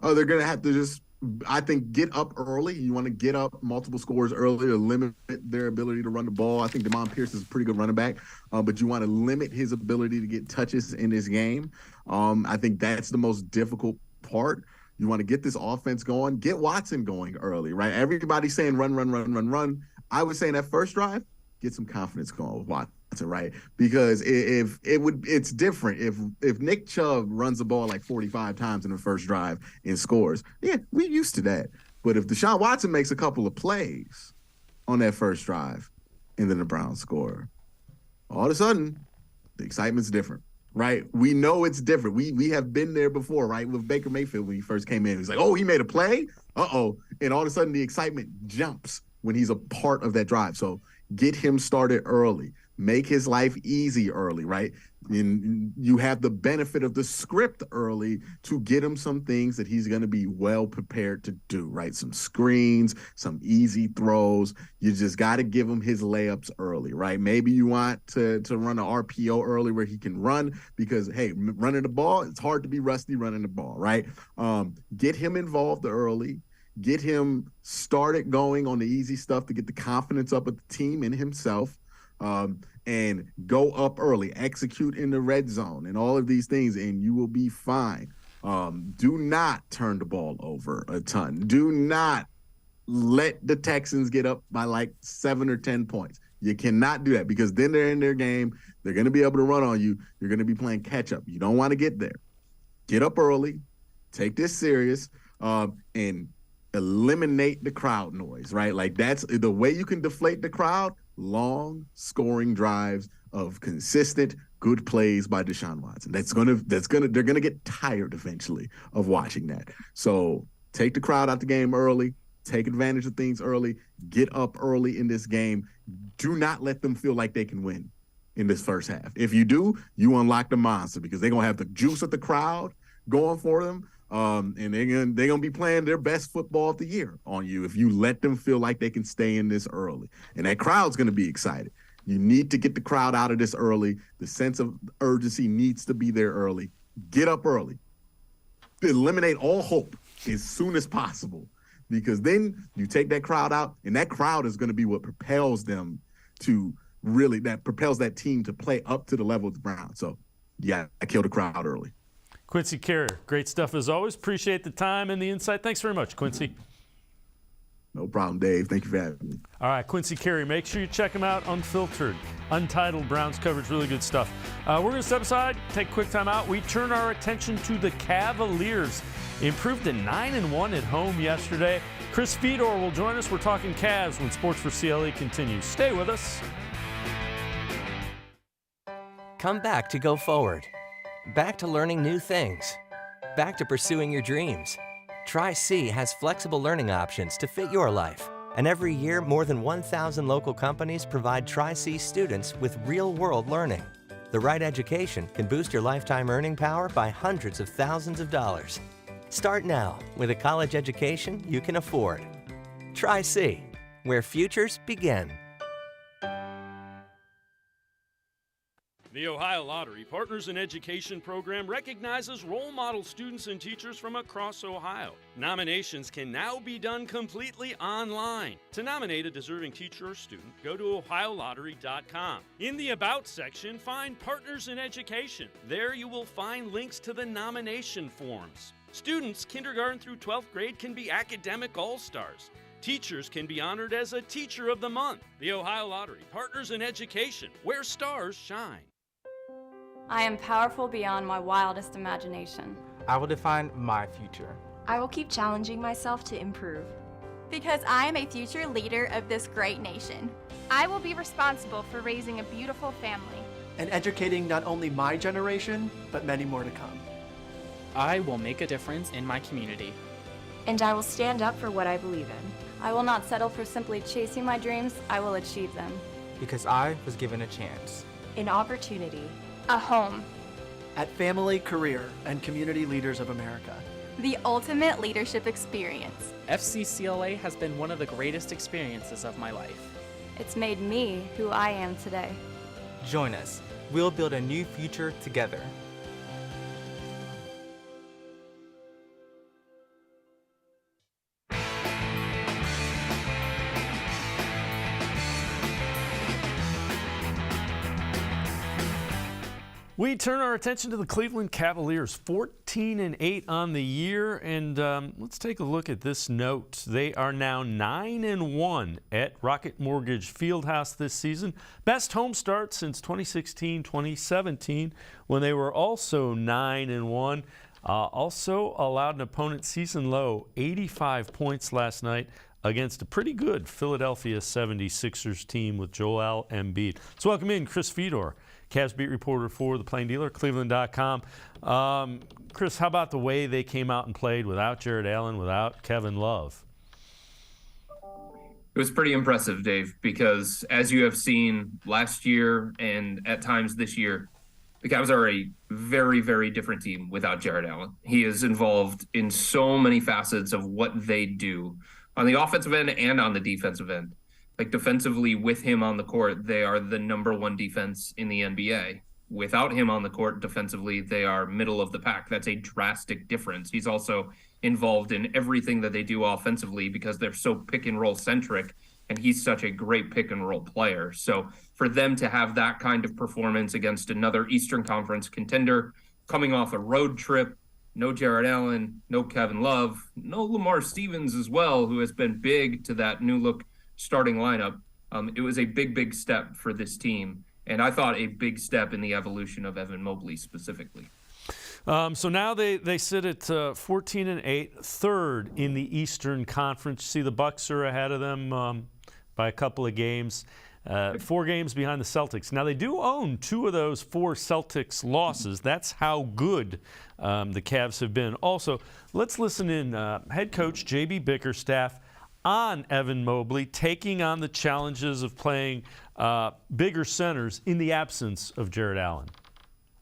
Oh, they're going to have to just, I think, get up early. You want to get up multiple scores early to limit their ability to run the ball. I think Damon Pierce is a pretty good running back, but you want to limit his ability to get touches in this game. I think that's the most difficult part. You want to get this offense going, get Watson going early, right? Everybody's saying run. I would say in that first drive, get some confidence going with Watson, right? Because it's different. If Nick Chubb runs the ball like 45 times in the first drive and scores, yeah, we're used to that. But if Deshaun Watson makes a couple of plays on that first drive and then the Browns score, all of a sudden the excitement's different. Right, we know it's different. We have been there before, right? With Baker Mayfield when he first came in, he's like, "Oh, he made a play, and all of a sudden the excitement jumps when he's a part of that drive. So get him started early, make his life easy early, right? And you have the benefit of the script early to get him some things that he's going to be well prepared to do, right? Some screens, some easy throws. You just got to give him his layups early, right? Maybe you want to run an RPO early where he can run because, hey, running the ball, it's hard to be rusty running the ball, right? Get him involved early. Get him started going on the easy stuff to get the confidence up of the team and himself. And go up early, execute in the red zone and all of these things, and you will be fine. Do not turn the ball over a ton. Do not let the Texans get up by like 7 or 10 points. You cannot do that because then they're in their game. They're going to be able to run on you. You're going to be playing catch up. You don't want to get there. Get up early, take this serious, and eliminate the crowd noise, right? Like that's the way you can deflate the crowd. Long scoring drives of consistent good plays by Deshaun Watson. They're gonna get tired eventually of watching that. So take the crowd out the game early, take advantage of things early, get up early in this game. Do not let them feel like they can win in this first half. If you do, you unlock the monster because they're gonna have the juice of the crowd going for them. And they're gonna be playing their best football of the year on you if you let them feel like they can stay in this early. And that crowd's gonna be excited. You need to get the crowd out of this early. The sense of urgency needs to be there early. Get up early. Eliminate all hope as soon as possible because then you take that crowd out, and that crowd is gonna be what propels them to propels that team to play up to the level of the Browns. So yeah, I killed the crowd early. Quincy Carrier, great stuff as always. Appreciate the time and the insight. Thanks very much, Quincy. No problem, Dave. Thank you for having me. All right, Quincy Carrier, make sure you check him out. Unfiltered, Untitled Browns coverage, really good stuff. We're going to step aside, take a quick time out. We turn our attention to the Cavaliers. Improved to 9-1 at home yesterday. Chris Fedor will join us. We're talking Cavs when Sports4CLE continues. Stay with us. Come back to Go Forward. Back to learning new things. Back to pursuing your dreams. Tri-C has flexible learning options to fit your life. And every year, more than 1,000 local companies provide Tri-C students with real-world learning. The right education can boost your lifetime earning power by hundreds of thousands of dollars. Start now with a college education you can afford. Tri-C, where futures begin. The Ohio Lottery Partners in Education program recognizes role model students and teachers from across Ohio. Nominations can now be done completely online. To nominate a deserving teacher or student, go to OhioLottery.com. In the About section, find Partners in Education. There you will find links to the nomination forms. Students kindergarten through 12th grade can be academic all-stars. Teachers can be honored as a Teacher of the Month. The Ohio Lottery Partners in Education, where stars shine. I am powerful beyond my wildest imagination. I will define my future. I will keep challenging myself to improve. Because I am a future leader of this great nation. I will be responsible for raising a beautiful family. And educating not only my generation, but many more to come. I will make a difference in my community. And I will stand up for what I believe in. I will not settle for simply chasing my dreams. I will achieve them. Because I was given a chance. An opportunity. A home. At Family, Career, and Community Leaders of America. The ultimate leadership experience. FCCLA has been one of the greatest experiences of my life. It's made me who I am today. Join us. We'll build a new future together. We turn our attention to the Cleveland Cavaliers, 14-8 on the year, and let's take a look at this note. They are now 9-1 at Rocket Mortgage Fieldhouse this season. Best home start since 2016-2017, when they were also 9-1. Also allowed an opponent season low 85 points last night against a pretty good Philadelphia 76ers team with Joel Embiid. Let's welcome in Chris Fedor, Cavs beat reporter for the Plain Dealer, cleveland.com. Chris, how about the way they came out and played without Jarrett Allen, without Kevin Love? It was pretty impressive, Dave, because as you have seen last year and at times this year, the Cavs are a very, very different team without Jarrett Allen. He is involved in so many facets of what they do on the offensive end and on the defensive end. Like defensively, with him on the court, they are the #1 defense in the NBA. Without him on the court, defensively, they are middle of the pack. That's a drastic difference. He's also involved in everything that they do offensively because they're so pick and roll centric, and he's such a great pick and roll player. So for them to have that kind of performance against another Eastern Conference contender, coming off a road trip, no Jarrett Allen, no Kevin Love, no Lamar Stevens as well, who has been big to that new look starting lineup. It was a big, big step for this team. And I thought a big step in the evolution of Evan Mobley specifically. So now they sit at 14-8, third in the Eastern Conference. See, the Bucks are ahead of them by a couple of games. 4 games behind the Celtics. Now, they do own 2 of those 4 Celtics losses. That's how good the Cavs have been. Also, let's listen in head coach J.B. Bickerstaff on Evan Mobley taking on the challenges of playing bigger centers in the absence of Jarrett Allen.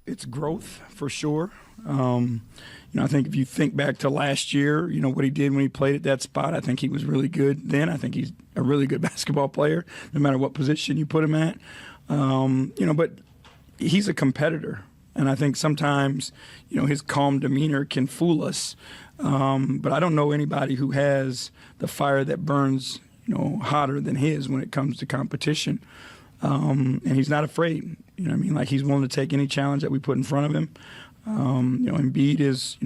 It's growth for sure. I think if you think back to last year, what he did when he played at that spot, I think he was really good then. I think he's a really good basketball player, no matter what position you put him at. But he's a competitor. And I think sometimes, his calm demeanor can fool us. But I don't know anybody who has the fire that burns, hotter than his when it comes to competition. And he's not afraid. Like he's willing to take any challenge that we put in front of him. Embiid is,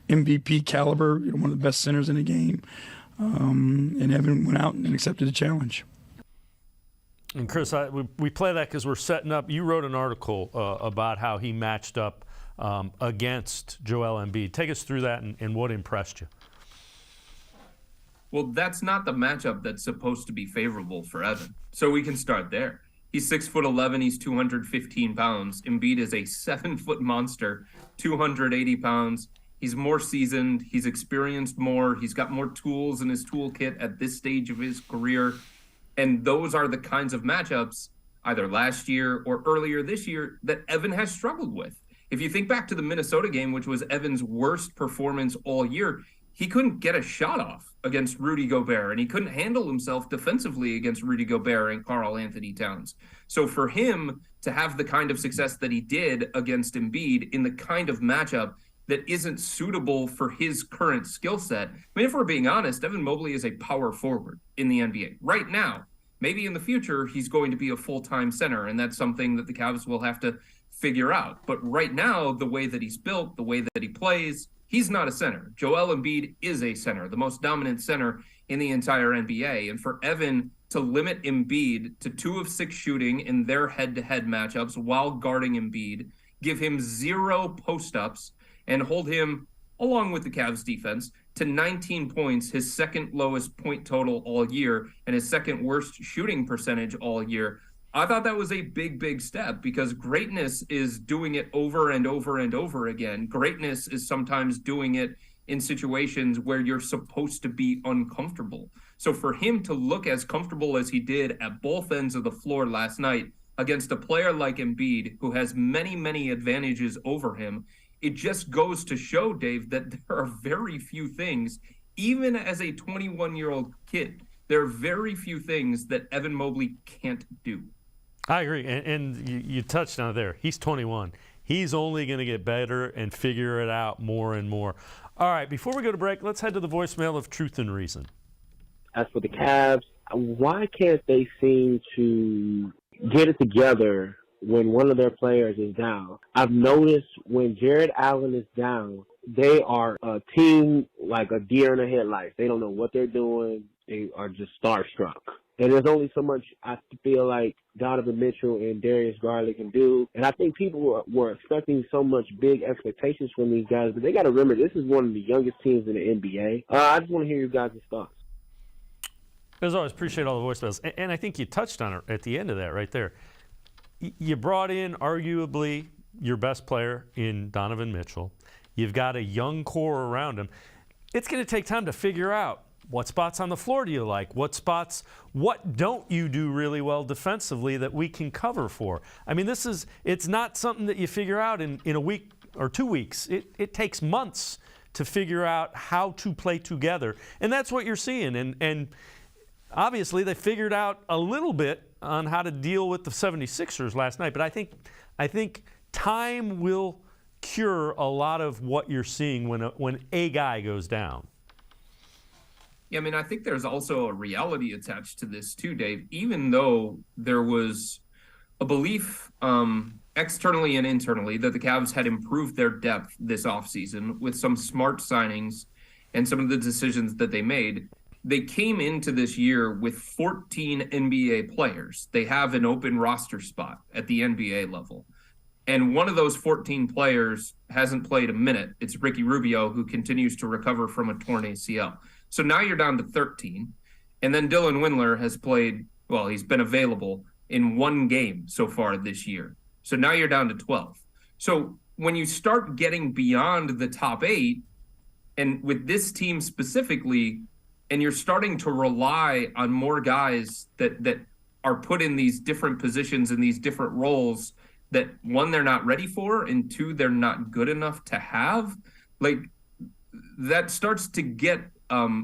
MVP caliber, one of the best centers in the game. And Evan went out and accepted the challenge. And Chris, we play that because we're setting up. You wrote an article about how he matched up against Joel Embiid. Take us through that and what impressed you. Well, that's not the matchup that's supposed to be favorable for Evan. So we can start there. He's 6'11", he's 215 pounds. Embiid is a 7-foot monster, 280 pounds. He's more seasoned, he's experienced more, he's got more tools in his toolkit at this stage of his career. And those are the kinds of matchups, either last year or earlier this year, that Evan has struggled with. If you think back to the Minnesota game, which was Evan's worst performance all year, he couldn't get a shot off against Rudy Gobert, and he couldn't handle himself defensively against Rudy Gobert and Karl Anthony Towns. So for him to have the kind of success that he did against Embiid in the kind of matchup that isn't suitable for his current skill set, if we're being honest, Evan Mobley is a power forward in the NBA right now. Maybe in the future, he's going to be a full-time center, and that's something that the Cavs will have to figure out. But right now, the way that he's built, the way that he plays, he's not a center. Joel Embiid is a center, the most dominant center in the entire NBA. And for Evan to limit Embiid to 2 of 6 shooting in their head-to-head matchups while guarding Embiid, give him 0 post-ups, and hold him, along with the Cavs defense, to 19 points, his second lowest point total all year, and his second worst shooting percentage all year. I thought that was a big, big step because greatness is doing it over and over and over again. Greatness is sometimes doing it in situations where you're supposed to be uncomfortable. So for him to look as comfortable as he did at both ends of the floor last night against a player like Embiid, who has many, many advantages over him, it just goes to show, Dave, that there are very few things, even as a 21-year-old kid, there are very few things that Evan Mobley can't do. I agree, and you touched on it there. He's 21. He's only going to get better and figure it out more and more. All right, before we go to break, let's head to the voicemail of Truth and Reason. As for the Cavs, why can't they seem to get it together when one of their players is down? I've noticed when Jarrett Allen is down, they are a team like a deer in the headlights. They don't know what they're doing. They are just starstruck. And there's only so much I feel like Donovan Mitchell and Darius Garland can do. And I think people were expecting so much big expectations from these guys. But they got to remember, this is one of the youngest teams in the NBA. I just want to hear you guys' thoughts. As always, appreciate all the voicemails. And I think you touched on it at the end of that right there. You brought in arguably your best player in Donovan Mitchell. You've got a young core around him. It's going to take time to figure out what spots on the floor do you like? What don't you do really well defensively that we can cover for? I mean, it's not something that you figure out in a week or 2 weeks. It takes months to figure out how to play together. And that's what you're seeing. And obviously they figured out a little bit on how to deal with the 76ers last night. But I think time will cure a lot of what you're seeing when a guy goes down. Yeah, I mean, I think there's also a reality attached to this too, Dave. Even though there was a belief externally and internally that the Cavs had improved their depth this offseason with some smart signings and some of the decisions that they made, they came into this year with 14 NBA players. They have an open roster spot at the NBA level. And one of those 14 players hasn't played a minute. It's Ricky Rubio, who continues to recover from a torn ACL. So now you're down to 13. And then Dylan Windler has played, well, he's been available in one game so far this year. So now you're down to 12. So when you start getting beyond the top 8, and with this team specifically, and you're starting to rely on more guys that are put in these different positions in these different roles that, one, they're not ready for, and two, they're not good enough to have, like, that starts to get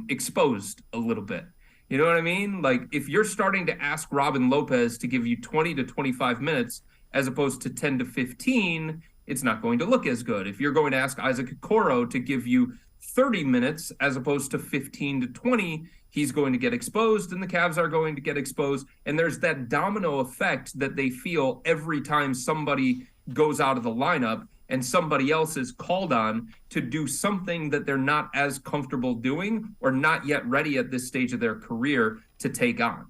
exposed a little bit. You know what I mean? Like, if you're starting to ask Robin Lopez to give you 20 to 25 minutes as opposed to 10 to 15, it's not going to look as good. If you're going to ask Isaac Okoro to give you 30 minutes as opposed to 15 to 20, he's going to get exposed and the Cavs are going to get exposed. And there's that domino effect that they feel every time somebody goes out of the lineup and somebody else is called on to do something that they're not as comfortable doing or not yet ready at this stage of their career to take on.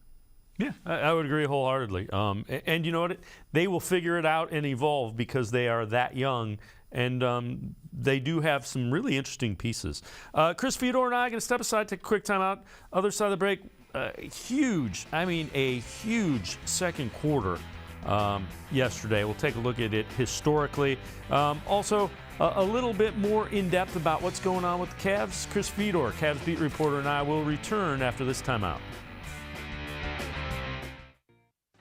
Yeah, I would agree wholeheartedly. And you know what? They will figure it out and evolve because they are that young, and they do have some really interesting pieces. Chris Fedor and I are going to step aside, take a quick timeout. Other side of the break, a huge second quarter yesterday. We'll take a look at it historically. Also, a little bit more in-depth about what's going on with the Cavs. Chris Fedor, Cavs beat reporter, and I will return after this timeout.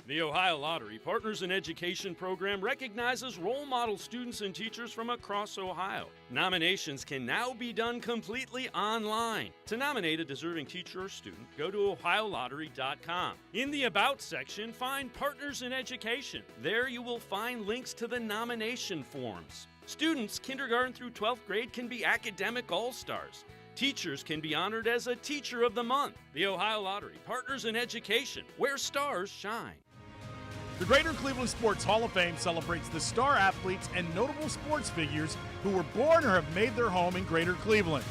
The Ohio Lottery Partners in Education program recognizes role model students and teachers from across Ohio. Nominations can now be done completely online. To nominate a deserving teacher or student, go to OhioLottery.com. In the About section, find Partners in Education. There you will find links to the nomination forms. Students kindergarten through 12th grade can be academic all-stars. Teachers can be honored as a Teacher of the Month. The Ohio Lottery Partners in Education, where stars shine. The Greater Cleveland Sports Hall of Fame celebrates the star athletes and notable sports figures who were born or have made their home in Greater Cleveland.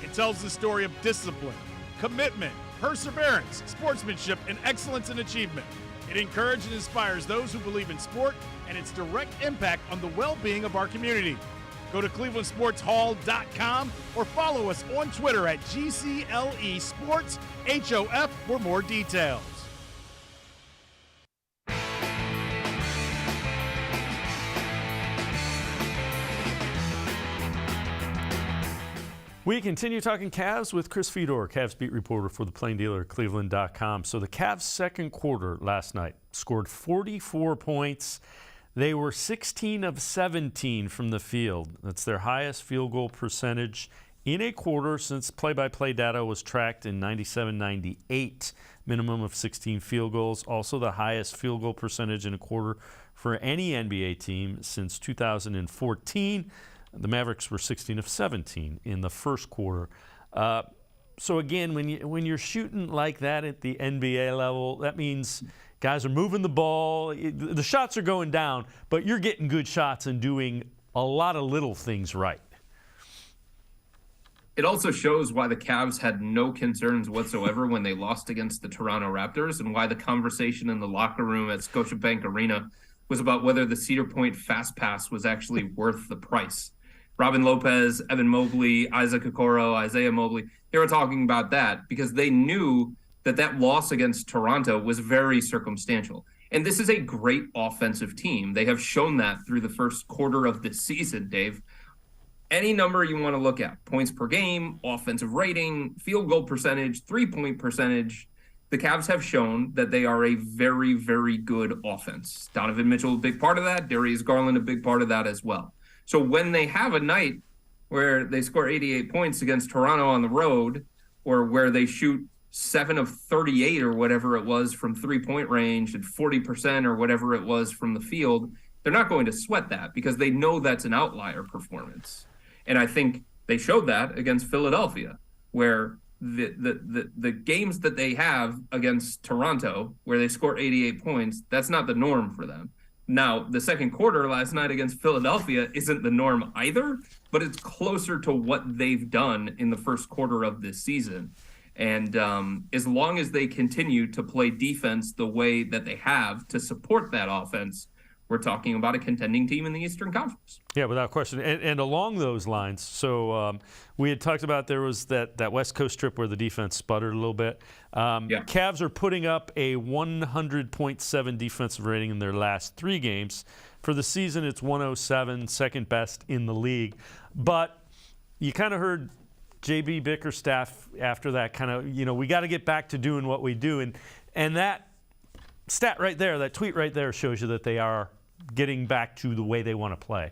It tells the story of discipline, commitment, perseverance, sportsmanship, and excellence in achievement. It encourages and inspires those who believe in sport and its direct impact on the well-being of our community. Go to clevelandsportshall.com or follow us on Twitter at GCLE Sports HOF for more details. We continue talking Cavs with Chris Fedor, Cavs beat reporter for the Plain Dealer, cleveland.com. So the Cavs' second quarter last night scored 44 points. They were 16 of 17 from the field. That's their highest field goal percentage in a quarter since play-by-play data was tracked in 97-98. Minimum of 16 field goals. Also the highest field goal percentage in a quarter for any NBA team since 2014. The Mavericks were 16 of 17 in the first quarter. So again, when you're shooting like that at the NBA level, that means guys are moving the ball. The shots are going down, but you're getting good shots and doing a lot of little things right. It also shows why the Cavs had no concerns whatsoever when they lost against the Toronto Raptors, and why the conversation in the locker room at Scotiabank Arena was about whether the Cedar Point Fast Pass was actually worth the price. Robin Lopez, Evan Mobley, Isaac Okoro, Isaiah Mobley, they were talking about that because they knew that loss against Toronto was very circumstantial. And this is a great offensive team. They have shown that through the first quarter of the season, Dave. Any number you want to look at, points per game, offensive rating, field goal percentage, three-point percentage, the Cavs have shown that they are a very, very good offense. Donovan Mitchell, a big part of that. Darius Garland, a big part of that as well. So when they have a night where they score 88 points against Toronto on the road, or where they shoot 7 of 38 or whatever it was from three-point range and 40% or whatever it was from the field, they're not going to sweat that because they know that's an outlier performance. And I think they showed that against Philadelphia, where the games that they have against Toronto, where they score 88 points, that's not the norm for them. Now, the second quarter last night against Philadelphia isn't the norm either, but it's closer to what they've done in the first quarter of this season. And as long as they continue to play defense the way that they have to support that offense, we're talking about a contending team in the Eastern Conference. Yeah, without question. And along those lines, so we had talked about there was that West Coast trip where the defense sputtered a little bit. Cavs are putting up a 100.7 defensive rating in their last 3 games. For the season, it's 107, second best in the league. But you kind of heard JB Bickerstaff after that kind of, we got to get back to doing what we do. And that stat right there, that tweet right there shows you that they are getting back to the way they want to play.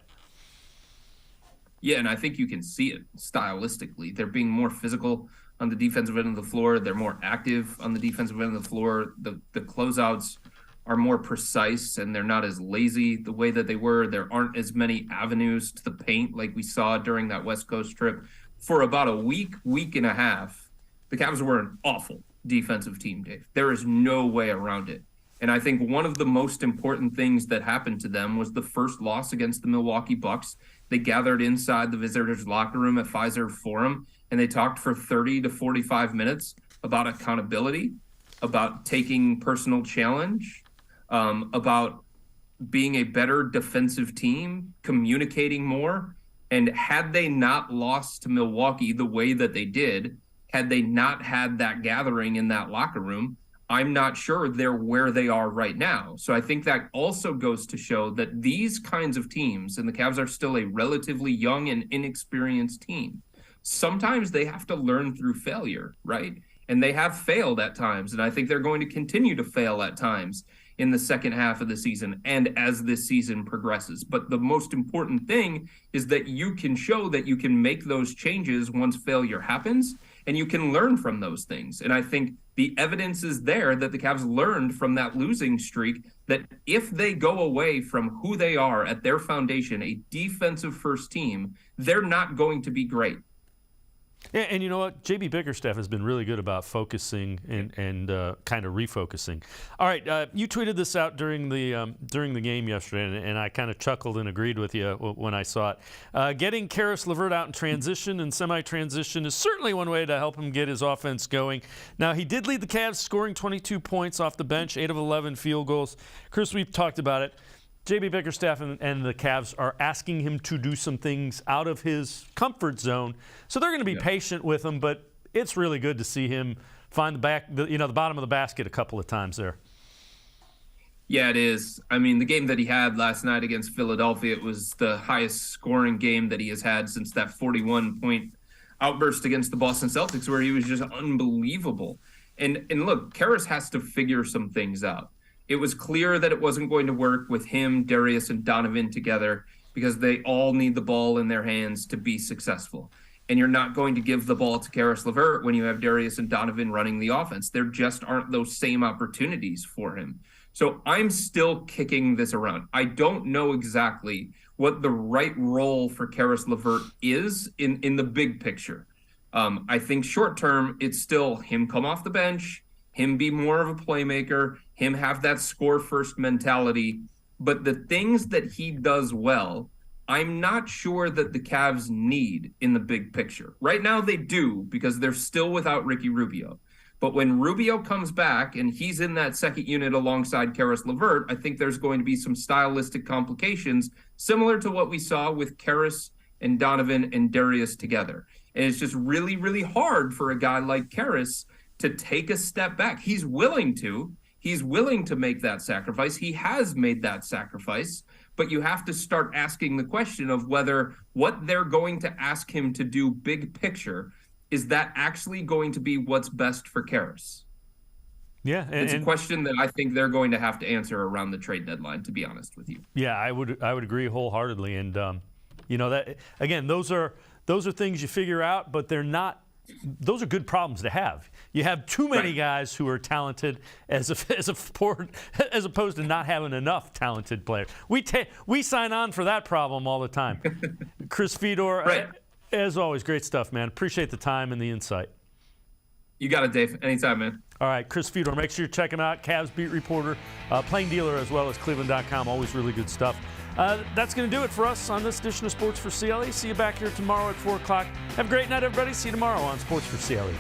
Yeah, and I think you can see it stylistically. They're being more physical on the defensive end of the floor. They're more active on the defensive end of the floor. The closeouts are more precise, and they're not as lazy the way that they were. There aren't as many avenues to the paint like we saw during that West Coast trip. For about a week and a half, the Cavs were an awful defensive team, Dave. There is no way around it. And I think one of the most important things that happened to them was the first loss against the Milwaukee Bucks. They gathered inside the visitors' locker room at Fiserv Forum, and they talked for 30 to 45 minutes about accountability, about taking personal challenge, about being a better defensive team, communicating more. And had they not lost to Milwaukee the way that they did, had they not had that gathering in that locker room, I'm not sure they're where they are right now. So I think that also goes to show that these kinds of teams, and the Cavs are still a relatively young and inexperienced team, sometimes they have to learn through failure, right? And they have failed at times, and I think they're going to continue to fail at times in the second half of the season and as this season progresses. But the most important thing is that you can show that you can make those changes once failure happens, and you can learn from those things. And I think the evidence is there that the Cavs learned from that losing streak, that if they go away from who they are at their foundation, a defensive first team, they're not going to be great. Yeah, and you know what? JB Bickerstaff has been really good about focusing and kind of refocusing. All right, you tweeted this out during the game yesterday, and I kind of chuckled and agreed with you when I saw it. Getting Karis LeVert out in transition and semi-transition is certainly one way to help him get his offense going. Now, he did lead the Cavs, scoring 22 points off the bench, 8 of 11 field goals. Chris, we've talked about it. JB Bickerstaff and the Cavs are asking him to do some things out of his comfort zone. So they're going to be patient with him, but it's really good to see him find the bottom of the basket a couple of times there. Yeah, it is. I mean, the game that he had last night against Philadelphia, it was the highest scoring game that he has had since that 41-point outburst against the Boston Celtics where he was just unbelievable. And look, Karras has to figure some things out. It was clear that it wasn't going to work with him, Darius, and Donovan together because they all need the ball in their hands to be successful. And you're not going to give the ball to Caris LeVert when you have Darius and Donovan running the offense. There just aren't those same opportunities for him. So I'm still kicking this around. I don't know exactly what the right role for Caris LeVert is in the big picture. I think short term, it's still him come off the bench, him be more of a playmaker, him have that score first mentality. But the things that he does well, I'm not sure that the Cavs need in the big picture. Right now they do because they're still without Ricky Rubio. But when Rubio comes back and he's in that second unit alongside Caris LeVert, I think there's going to be some stylistic complications similar to what we saw with Caris and Donovan and Darius together. And it's just really, really hard for a guy like Caris to take a step back. He's willing to. He's willing to make that sacrifice. He has made that sacrifice. But you have to start asking the question of whether what they're going to ask him to do big picture, is that actually going to be what's best for Caris? Yeah. It's a question that I think they're going to have to answer around the trade deadline, to be honest with you. Yeah, I would agree wholeheartedly. And, that again, those are things you figure out, but they're not. Those are good problems to have. You have too many guys who are talented as opposed to not having enough talented players. We sign on for that problem all the time. Chris Fedor, as always, great stuff, man. Appreciate the time and the insight. You got it, Dave. Anytime, man. All right, Chris Fedor, make sure you check him out. Cavs beat reporter, playing dealer as well as cleveland.com. Always really good stuff. That's going to do it for us on this edition of Sports for CLE. See you back here tomorrow at 4 o'clock. Have a great night, everybody. See you tomorrow on Sports for CLE.